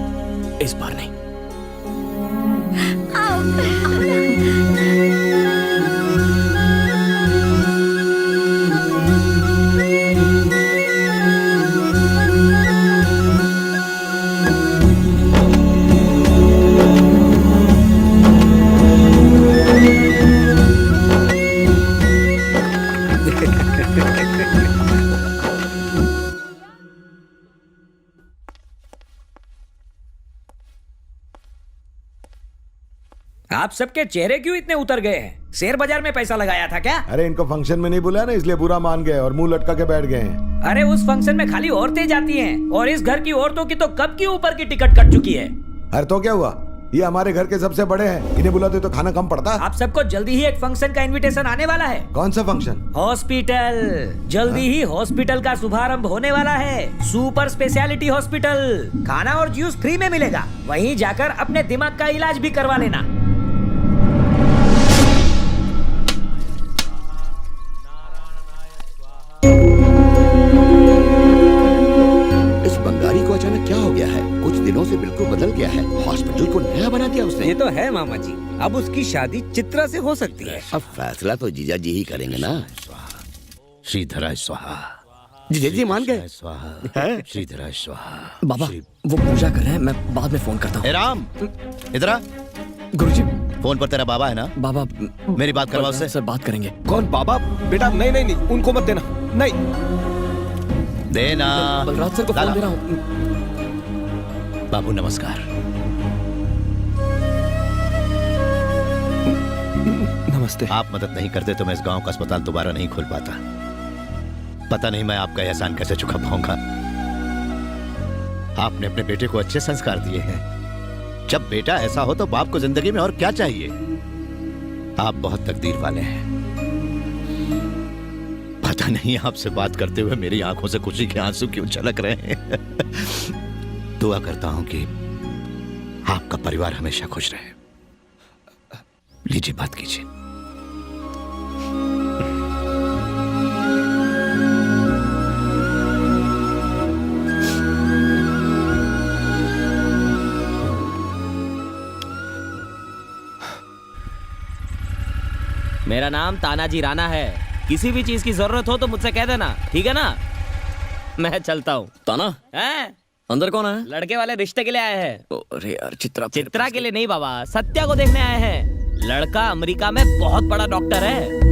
इस बार नहीं। आप सबके चेहरे क्यों इतने उतर गए हैं? शेयर बाजार में पैसा लगाया था क्या? अरे इनको फंक्शन में नहीं बुलाया ना, इसलिए बुरा मान गए और मुंह लटका के बैठ गए हैं। अरे उस फंक्शन में खाली औरतें जाती हैं और इस घर की औरतों की तो कब की ऊपर की टिकट कट चुकी है। अरे तो क्या हुआ, ये हमारे घर के सबसे बड़े हैं, इन्हें बुलाते तो खाना कम पड़ता। आप सबको जल्दी ही एक फंक्शन का इनविटेशन आने वाला है। कौन सा फंक्शन? हॉस्पिटल। जल्दी ही हॉस्पिटल का शुभारंभ होने वाला है। Super speciality hospital. खाना और जूस फ्री में मिलेगा, वहीं जाकर अपने दिमाग का इलाज भी करवा लेना। इस बंगारी को अचानक क्या हो गया है? कुछ दिनों से बिल्कुल बदल गया है। हॉस्पिटल को नया बना दिया उसने। ये तो है मामा जी, अब उसकी शादी चित्रा से हो सकती है। अब फैसला तो जीजा जी ही करेंगे ना। श्रीधरा स्वाहा। जीजा जी मान गए। श्रीधरा स्वाहा। बाबा वो पूजा कर रहे हैं, मैं बाद में फोन करता हूँ। राम, इधर आ। गुरुजी, फोन पर तेरा बाबा है ना? बाबा मेरी बात करवा उससे। सर बात करेंगे। कौन बाबा? बेटा नहीं नहीं नहीं, उनको मत देना। नहीं देना। बलराज सर को फोन दे रहा हूँ। बाबू नमस्कार। नमस्ते। आप मदद नहीं करते तो मैं इस गांव का अस्पताल दोबारा नहीं खोल पाता। पता नहीं मैं आपका एहसान कैसे चुका पाऊंगा। आपने अपने बेटे को अच्छे संस्कार दिए हैं। जब बेटा ऐसा हो तो बाप को जिंदगी में और क्या चाहिए। आप बहुत तकदीर वाले हैं। पता नहीं आपसे बात करते हुए मेरी आंखों से खुशी के आंसू क्यों छलक रहे हैं। दुआ करता हूं कि आपका परिवार हमेशा खुश रहे। लीजिए बात कीजिए। मेरा नाम तानाजी राणा है। किसी भी चीज की जरूरत हो तो मुझसे कह देना, ठीक है ना? मैं चलता हूँ। ताना हैं? अंदर कौन है? लड़के वाले रिश्ते के लिए आए हैं। अरे यार, चित्रा के लिए नहीं बाबा, सत्या को देखने आए हैं। लड़का अमेरिका में बहुत बड़ा डॉक्टर है।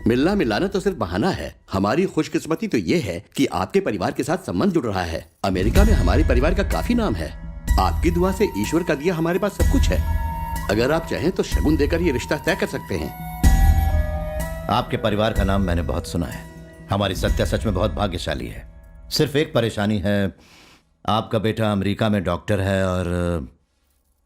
मिलना मिलाना तो सिर्फ बहाना है। हमारी खुशकिस्मती तो ये है कि आपके परिवार के साथ संबंध जुड़ रहा है। अमेरिका में हमारे परिवार का काफी नाम है। आपकी दुआ से ईश्वर का दिया हमारे पास सब कुछ है। अगर आप चाहें तो शगुन देकर ये रिश्ता तय कर सकते हैं। आपके परिवार का नाम मैंने बहुत सुना है। हमारी सत्या सच में बहुत भाग्यशाली है। सिर्फ एक परेशानी है, आपका बेटा अमेरिका में डॉक्टर है और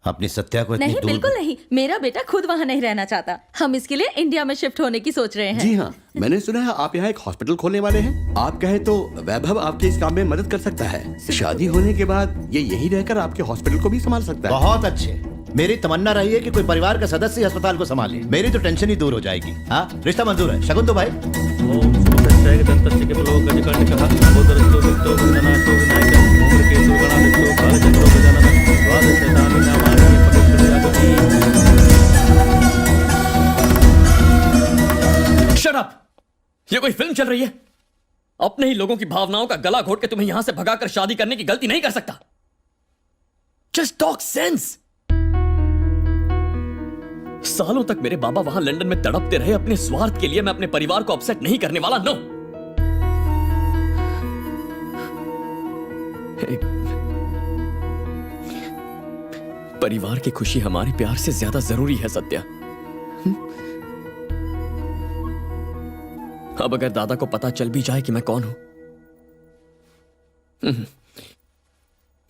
अपनी सत्या को इतनी नहीं, दूर बिल्कुल नहीं। मेरा बेटा खुद वहाँ नहीं रहना चाहता। हम इसके लिए इंडिया में शिफ्ट होने की सोच रहे हैं। जी हाँ, मैंने सुना है आप यहाँ एक हॉस्पिटल खोलने वाले हैं। आप कहे तो वैभव आपके इस काम में मदद कर सकता है। शादी होने के बाद ये यहीं रहकर आपके हॉस्पिटल को भी संभाल सकता है। बहुत अच्छे। मेरी तमन्ना रही है कि कोई परिवार का सदस्य अस्पताल को संभाले। मेरी तो टेंशन ही दूर हो जाएगी। हाँ, रिश्ता मंजूर है। शगुन तो भाई। Shut up! ये कोई फिल्म चल रही है? अपने ही लोगों की भावनाओं का गला घोट के तुम्हें यहां से भगाकर शादी करने की गलती नहीं कर सकता। Just talk sense! सालों तक मेरे बाबा वहां लंदन में तड़पते रहे अपने स्वार्थ के लिए। मैं अपने परिवार को अपसेट नहीं करने वाला। नो। परिवार की खुशी हमारे प्यार से ज्यादा जरूरी है सत्या। अब अगर दादा को पता चल भी जाए कि मैं कौन हूं,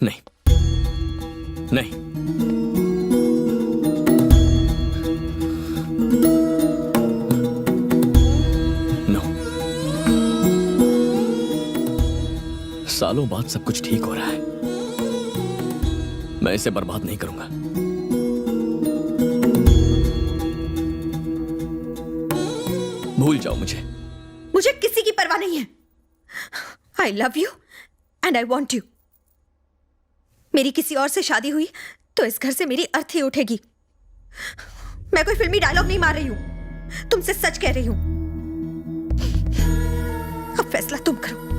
नहीं नहीं, नो। सालों बाद सब कुछ ठीक हो रहा है। मैं इसे बर्बाद नहीं करूंगा। भूल जाओ मुझे। मुझे किसी की परवाह नहीं है। I love you and I want you. मेरी किसी और से शादी हुई तो इस घर से मेरी अर्थी उठेगी। मैं कोई फिल्मी डायलॉग नहीं मार रही हूं, तुमसे सच कह रही हूं। अब फैसला तुम करो।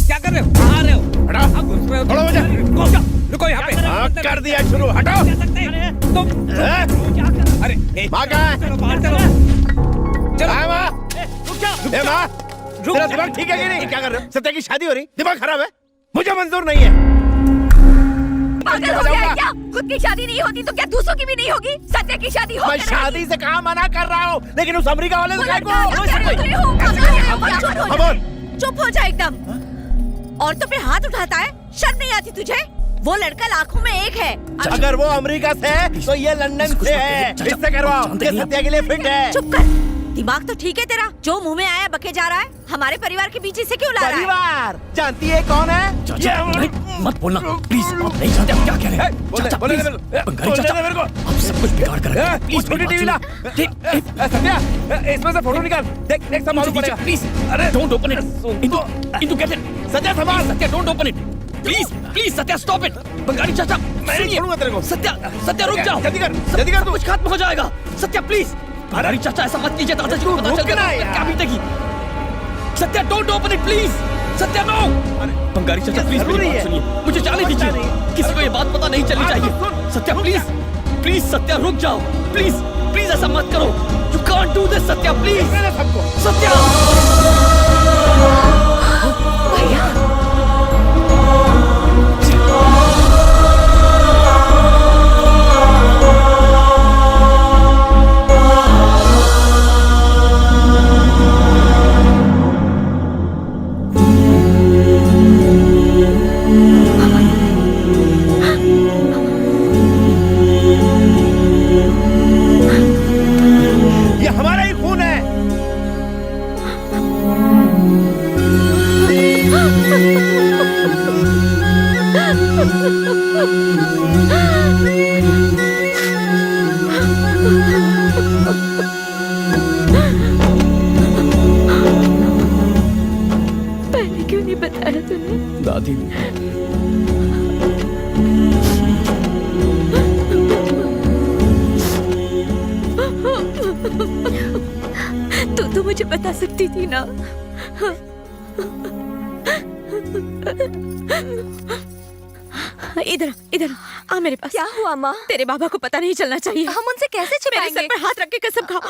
क्या कर रहे हो? कहाँ आ रहे हो? रुको यहाँ पे। कर दिया शुरू। हटो। अरे माँ कहाँ है? चलो बाहर चलो। चलो माँ। ए माँ, तेरा दिमाग ठीक है कि नहीं? क्या कर रहे हो? सत्या की शादी हो रही, दिमाग खराब है। मुझे मंजूर नहीं है। पागल हो गया है क्या? खुद की शादी नहीं होती तो क्या दूसरों की भी नहीं होगी? सत्या की शादी हो। मैं शादी से कहाँ मना कर रहा हूँ, लेकिन उस अमेरिका वाले से चुप हो जा एकदम। औरतों पे हाथ उठाता है, शर्म नहीं आती तुझे? वो लड़का लाखों में एक है। अगर वो अमेरिका से है तो ये लंदन से है। इससे करवाओ, ये सत्या के लिए फिट है। चुप कर। दिमाग तो ठीक है तेरा, जो मुंह में आया बके जा रहा है। हमारे परिवार के पीछे से क्यों ला रहा है? परिवार जानती है कौन है? मत बोलना प्लीज। आप नहीं जानते आप क्या कह रहे हैं। चाचा प्लीज, बंगाली चाचा, आप सब कुछ बिगाड़ कर रखे हैं। प्लीज छोटी टीवी ला। सत्या, इसमें से फोटो निकाल। देख देख संभालो पड़ेगा। प्लीज अरे don't open it. Into get it. Satya संभाल। Satya don't open it. Please please Satya stop it. Bengali चाचा मैं नहीं छोड़ूंगा तेरे को। सत्या सत्या रुक जाओ। जल्दी कर कुछ खत्म हो जाएगा। सत्या प्लीज। बंगाली चाचा ऐसा मत कीजिए, दादाजी को पता चल गया क्या बीतेगी। Satya don't open it please. Satya no. Bengali चाचा प्लीज मेरी बात सुनिए, मुझे जाने दीजिए। किसी को ये बात पता नहीं चलनी चाहिए। सत्या प्लीज प्लीज सत्या रुक जाओ। प्लीज प्लीज ऐसा मत करो। You can't do this Satya please. Satya ये हमारा ही खून है। पहले क्यों नहीं बताया तूने? दादी तू तो मुझे बता सकती थी ना। इधर इधर आ मेरे पास। क्या हुआ माँ? तेरे बाबा को पता नहीं चलना चाहिए। हम उनसे कैसे छिपाएंगे? मेरे सर पर हाथ रख के कसम खाओ।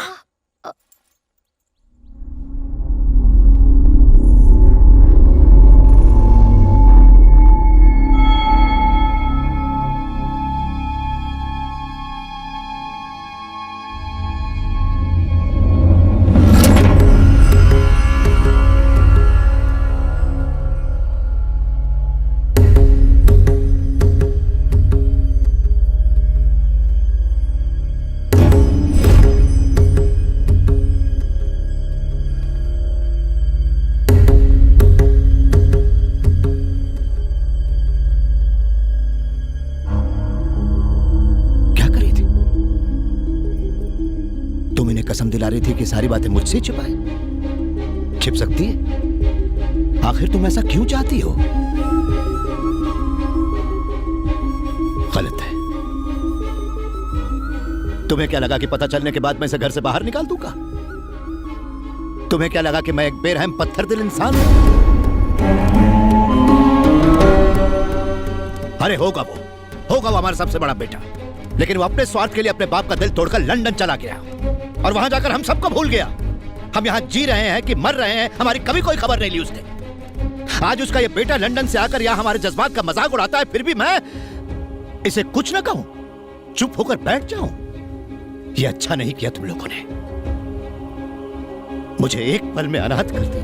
कसम दिला रही थी कि सारी बातें मुझसे छिपाए। छिप सकती है? आखिर तुम ऐसा क्यों चाहती हो? गलत है। तुम्हें क्या लगा कि पता चलने के बाद मैं इसे घर से बाहर निकाल दूंगा? तुम्हें क्या लगा कि मैं एक बेरहम पत्थर दिल इंसान हूं? अरे होगा वो हमारा सबसे बड़ा बेटा, लेकिन वो अपने स्वार्थ के लिए अपने बाप का दिल तोड़कर लंदन चला गया और वहां जाकर हम सबको भूल गया। हम यहां जी रहे हैं कि मर रहे हैं, हमारी कभी कोई खबर नहीं ली उसने। आज उसका ये बेटा लंदन से आकर यहां हमारे जज्बात का मजाक उड़ाता है, फिर भी मैं इसे कुछ ना कहूं, चुप होकर बैठ जाऊं। ये अच्छा नहीं किया तुम लोगों ने, मुझे एक पल में अनाथ कर दिया।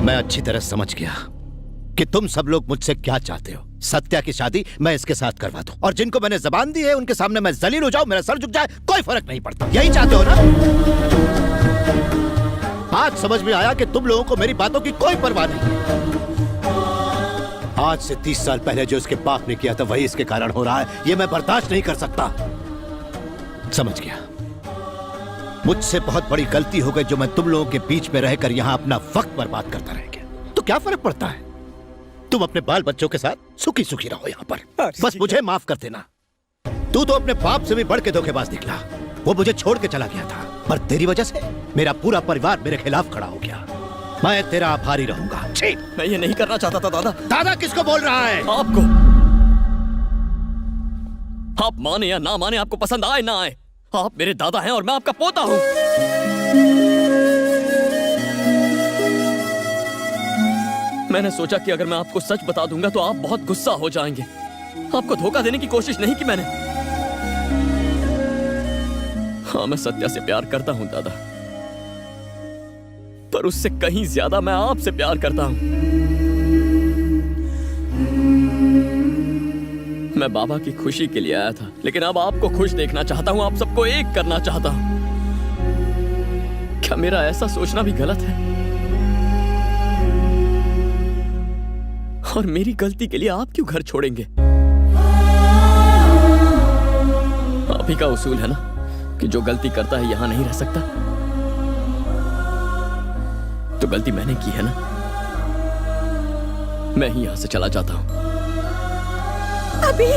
मैं अच्छी तरह समझ गया कि तुम सब लोग मुझसे क्या चाहते हो। सत्या की शादी मैं इसके साथ करवा दूं और जिनको मैंने जबान दी है उनके सामने मैं जलील हो जाऊं, मेरा सर झुक जाए, कोई फर्क नहीं पड़ता। यही चाहते हो ना? आज समझ में आया कि तुम लोगों को मेरी बातों की कोई परवाह नहीं। आज से 30 साल पहले जो इसके बाप ने किया था वही इसके कारण हो रहा है। यह मैं बर्दाश्त नहीं कर सकता। समझ गया, मुझसे बहुत बड़ी गलती हो गई जो मैं तुम लोगों के बीच में रहकर यहां अपना वक्त बर्बाद करता रह गया। तो क्या फर्क पड़ता है? तुम अपने बाल बच्चों के साथ सुखी सुखी रहो यहां पर। बस मुझे माफ कर देना। तू तो अपने बाप से भी बढ़ के धोखेबाज निकला। वो मुझे छोड़ के चला गया था, पर तेरी वजह से मेरा पूरा परिवार मेरे खिलाफ खड़ा हो गया। मैं तेरा आभारी रहूंगा। मैं ये नहीं करना चाहता था दादा। दादा किसको बोल रहा है? आपको। आप माने या ना माने, आपको पसंद आए ना आए, आप मेरे दादा हैं और मैं आपका पोता हूं। मैंने सोचा कि अगर मैं आपको सच बता दूंगा तो आप बहुत गुस्सा हो जाएंगे। आपको धोखा देने की कोशिश नहीं की मैंने। हाँ, मैं सत्या से प्यार करता हूं दादा, पर उससे कहीं ज्यादा मैं आपसे प्यार करता हूं। मैं बाबा की खुशी के लिए आया था, लेकिन अब आपको खुश देखना चाहता हूं, आप सबको एक करना चाहता हूं। क्या मेरा ऐसा सोचना भी गलत है? और मेरी गलती के लिए आप क्यों घर छोड़ेंगे? आप ही का उसूल है ना कि जो गलती करता है यहां नहीं रह सकता। तो गलती मैंने की है ना, मैं ही यहां से चला जाता हूं। अभी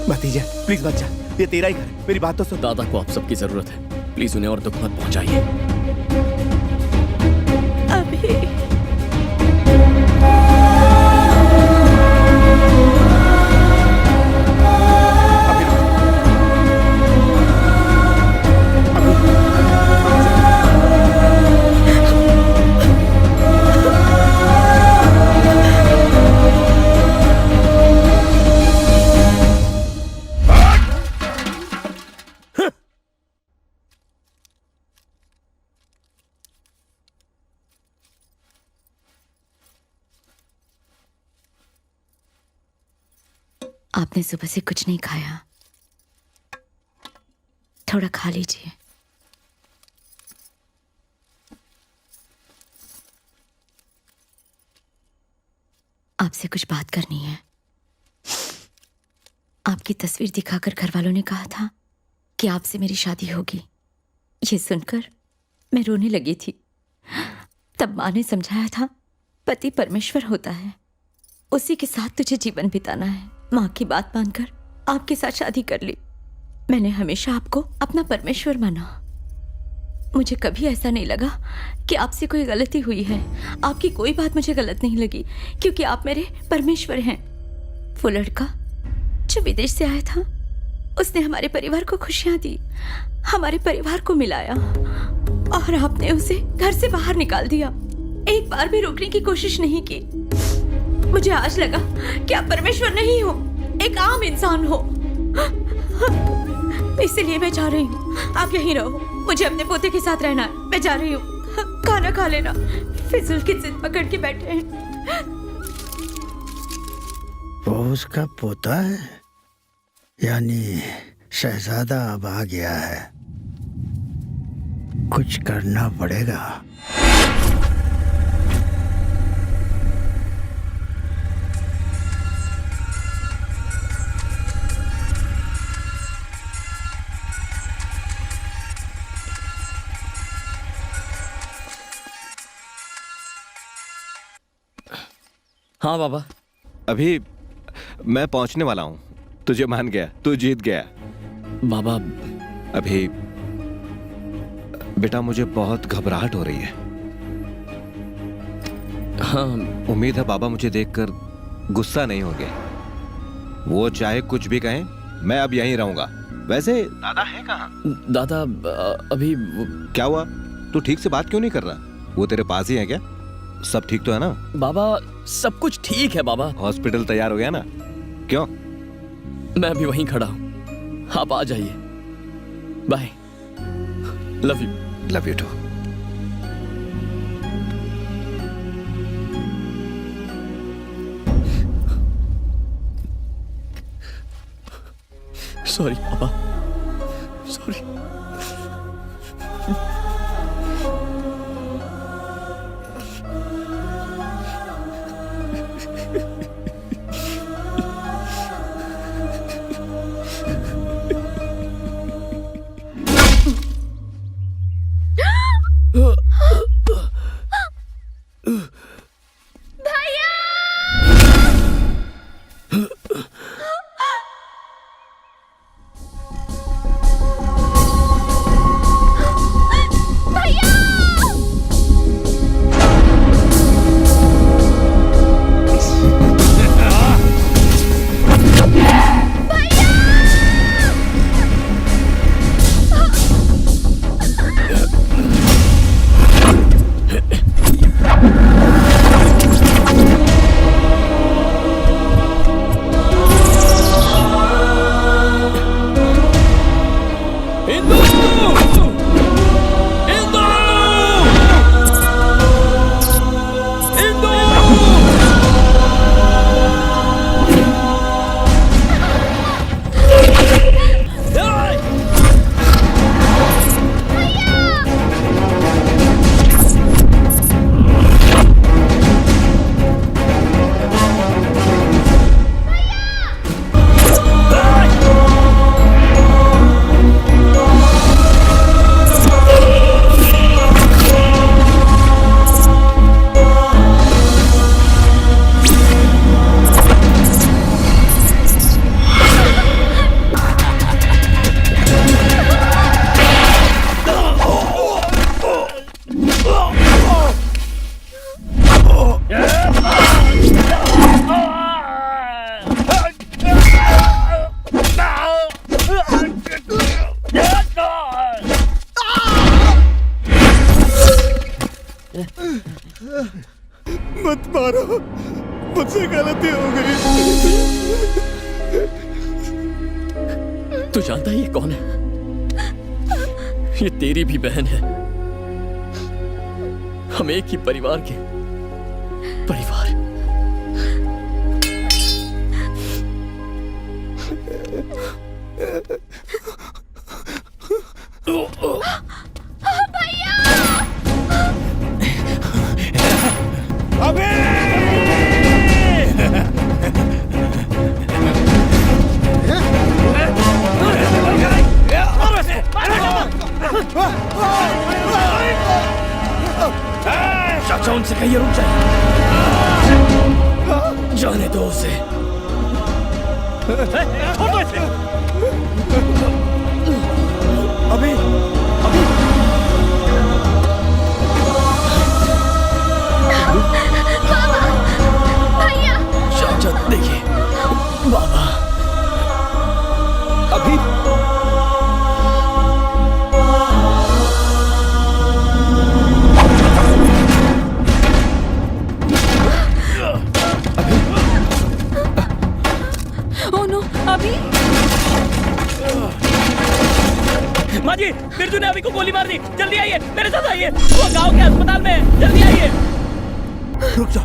भतीजा प्लीज मत जा, ये तेरा ही घर, मेरी बात तो सुन। दादा को आप सबकी जरूरत है, प्लीज उन्हें और दुख मत पहुंचाइए। अभी आपने सुबह से कुछ नहीं खाया, थोड़ा खा लीजिए। आपसे कुछ बात करनी है। आपकी तस्वीर दिखाकर घर वालों ने कहा था कि आपसे मेरी शादी होगी। ये सुनकर मैं रोने लगी थी। तब माँ ने समझाया था पति परमेश्वर होता है, उसी के साथ तुझे जीवन बिताना है। माँ की बात मानकर आपके साथ शादी कर ली। मैंने हमेशा आपको अपना परमेश्वर माना। मुझे कभी ऐसा नहीं लगा कि आपसे कोई गलती हुई है। आपकी कोई बात मुझे गलत नहीं लगी, क्योंकि आप मेरे परमेश्वर हैं। वो लड़का जो विदेश से आया था, उसने हमारे परिवार को खुशियां दी, हमारे परिवार को मिलाया, और आपने उसे घर से बाहर निकाल दिया। एक बार भी रोकने की कोशिश नहीं की। मुझे आज लगा कि आप परमेश्वर नहीं हो, एक आम इंसान हो। इसलिए मैं जा रही हूँ। आप यहीं रहो, मुझे अपने पोते के साथ रहना है। मैं जा रही हूँ। खाना खा लेना। फिजूल की जिद पकड़ के बैठे हैं। वो उसका पोता है, यानी शहजादा अब आ गया है। कुछ करना पड़ेगा। हाँ बाबा। अभी मैं पहुंचने वाला हूं। तुझे मान गया, तू जीत गया। बाबा अभी बेटा मुझे बहुत घबराहट हो रही है। हाँ, उम्मीद है बाबा मुझे देखकर गुस्सा नहीं होंगे। वो चाहे कुछ भी कहें, मैं अब यहीं रहूंगा। वैसे दादा है कहाँ? दादा अभी क्या हुआ? तू ठीक से बात क्यों नहीं कर रहा? वो तेरे पास ही है क्या? सब ठीक तो है ना? बाबा सब कुछ ठीक है बाबा। हॉस्पिटल तैयार हो गया ना? क्यों? मैं अभी वहीं खड़ा हूं, आप आ जाइए। Bye. Love you. Love you too. Sorry papa, sorry. मत मारो, मुझसे गलती हो गई। तू जानता है ये कौन है? ये तेरी भी बहन है। हम एक ही परिवार के परिवार। भैया! चाचा उनसे कहिए रुक जाए। जाने दो उसे। अभी माँ जी, बिरजू ने अभी को गोली मार दी। जल्दी आइए, मेरे साथ आइए। वो गांव के अस्पताल में है। जल्दी आइए। रुक जा।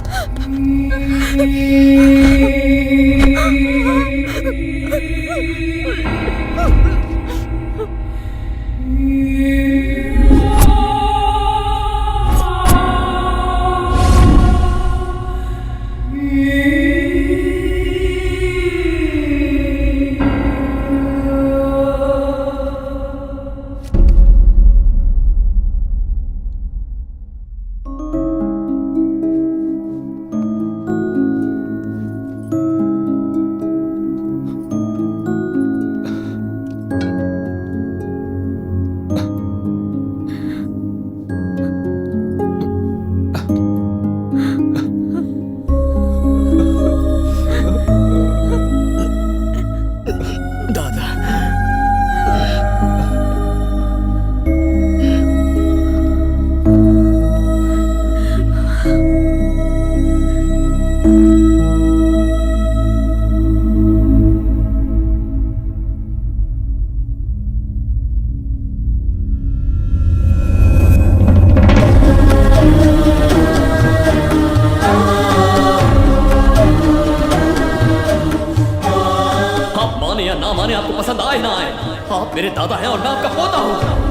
मेरे दादा हैं और मैं आपका पोता हूं।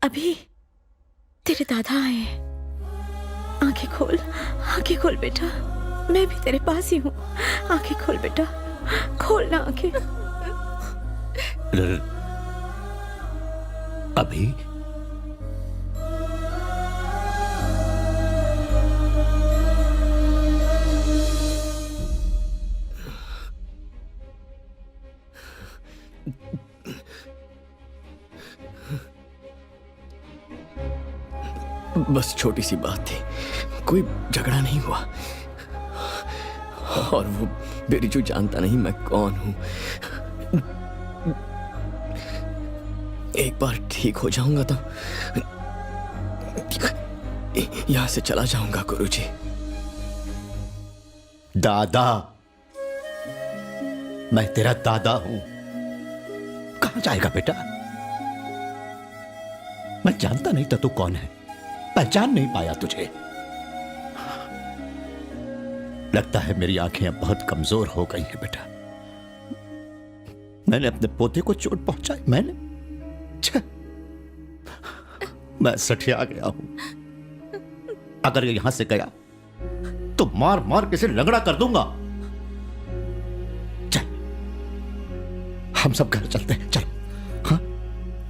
अभी तेरे दादा आए। आंखें खोल बेटा, मैं भी तेरे पास ही हूँ। आंखें खोल बेटा, खोल ना आंखें। अभी बस छोटी सी बात थी, कोई झगड़ा नहीं हुआ। और वो बिरजू जानता नहीं मैं कौन हूं। एक बार ठीक हो जाऊंगा तो यहां से चला जाऊंगा गुरुजी। दादा, मैं तेरा दादा हूं। कहां जाएगा बेटा? मैं जानता नहीं था तू कौन है, पहचान नहीं पाया तुझे। लगता है मेरी आंखें अब बहुत कमजोर हो गई हैं बेटा। मैंने अपने पोते को चोट पहुंचाई। मैं सठिया गया हूं। अगर ये यहां से गया तो मार मार के इसे लंगड़ा कर दूंगा। चल, हम सब घर चलते हैं। चल। हाँ,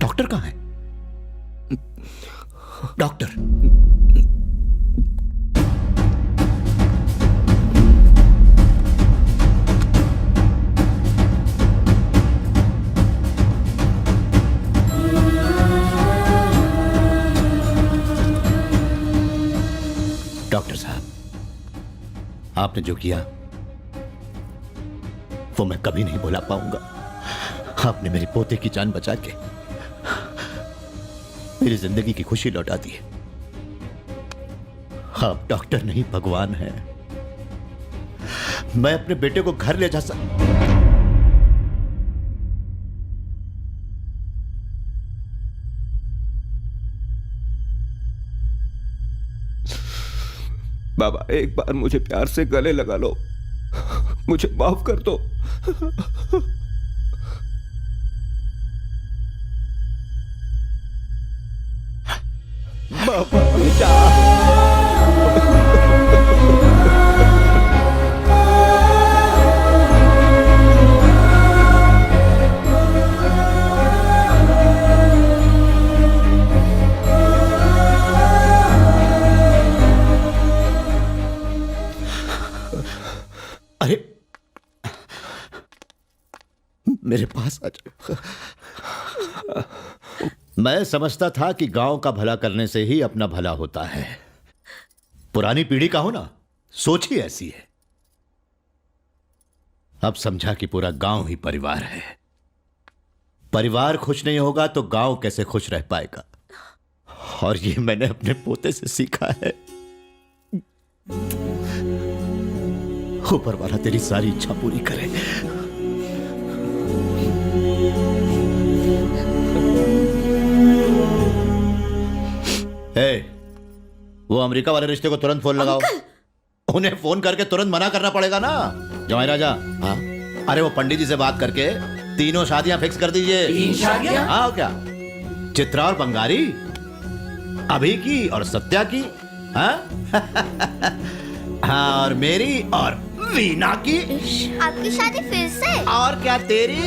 डॉक्टर कहां है? डॉक्टर, डॉक्टर साहब, आपने जो किया वो मैं कभी नहीं भुला पाऊंगा। आपने मेरे पोते की जान बचा के मेरी जिंदगी की खुशी लौटा दी है। आप डॉक्टर नहीं, भगवान हैं। मैं अपने बेटे को घर ले जा बाबा एक बार मुझे प्यार से गले लगा लो, मुझे माफ कर दो। बाबा अरे मेरे पास आ जाओ। मैं समझता था कि गांव का भला करने से ही अपना भला होता है। पुरानी पीढ़ी का हो ना, सोच ही ऐसी है। अब समझा कि पूरा गांव ही परिवार है। परिवार खुश नहीं होगा तो गांव कैसे खुश रह पाएगा। और ये मैंने अपने पोते से सीखा है। ऊपर वाला तेरी सारी इच्छा पूरी करे। वो अमेरिका वाले रिश्ते को तुरंत फोन लगाओ। उन्हें फोन करके तुरंत मना करना पड़ेगा ना। जमाई राजा, हाँ, अरे वो पंडित जी से बात करके 3 शादियां फिक्स कर दीजिए। 3 शादियां? हाँ क्या, चित्रा और बंगारी, अभी की और सत्या की, हाँ हाँ, और मेरी और वीना की। आपकी शादी फिर से? और क्या तेरी।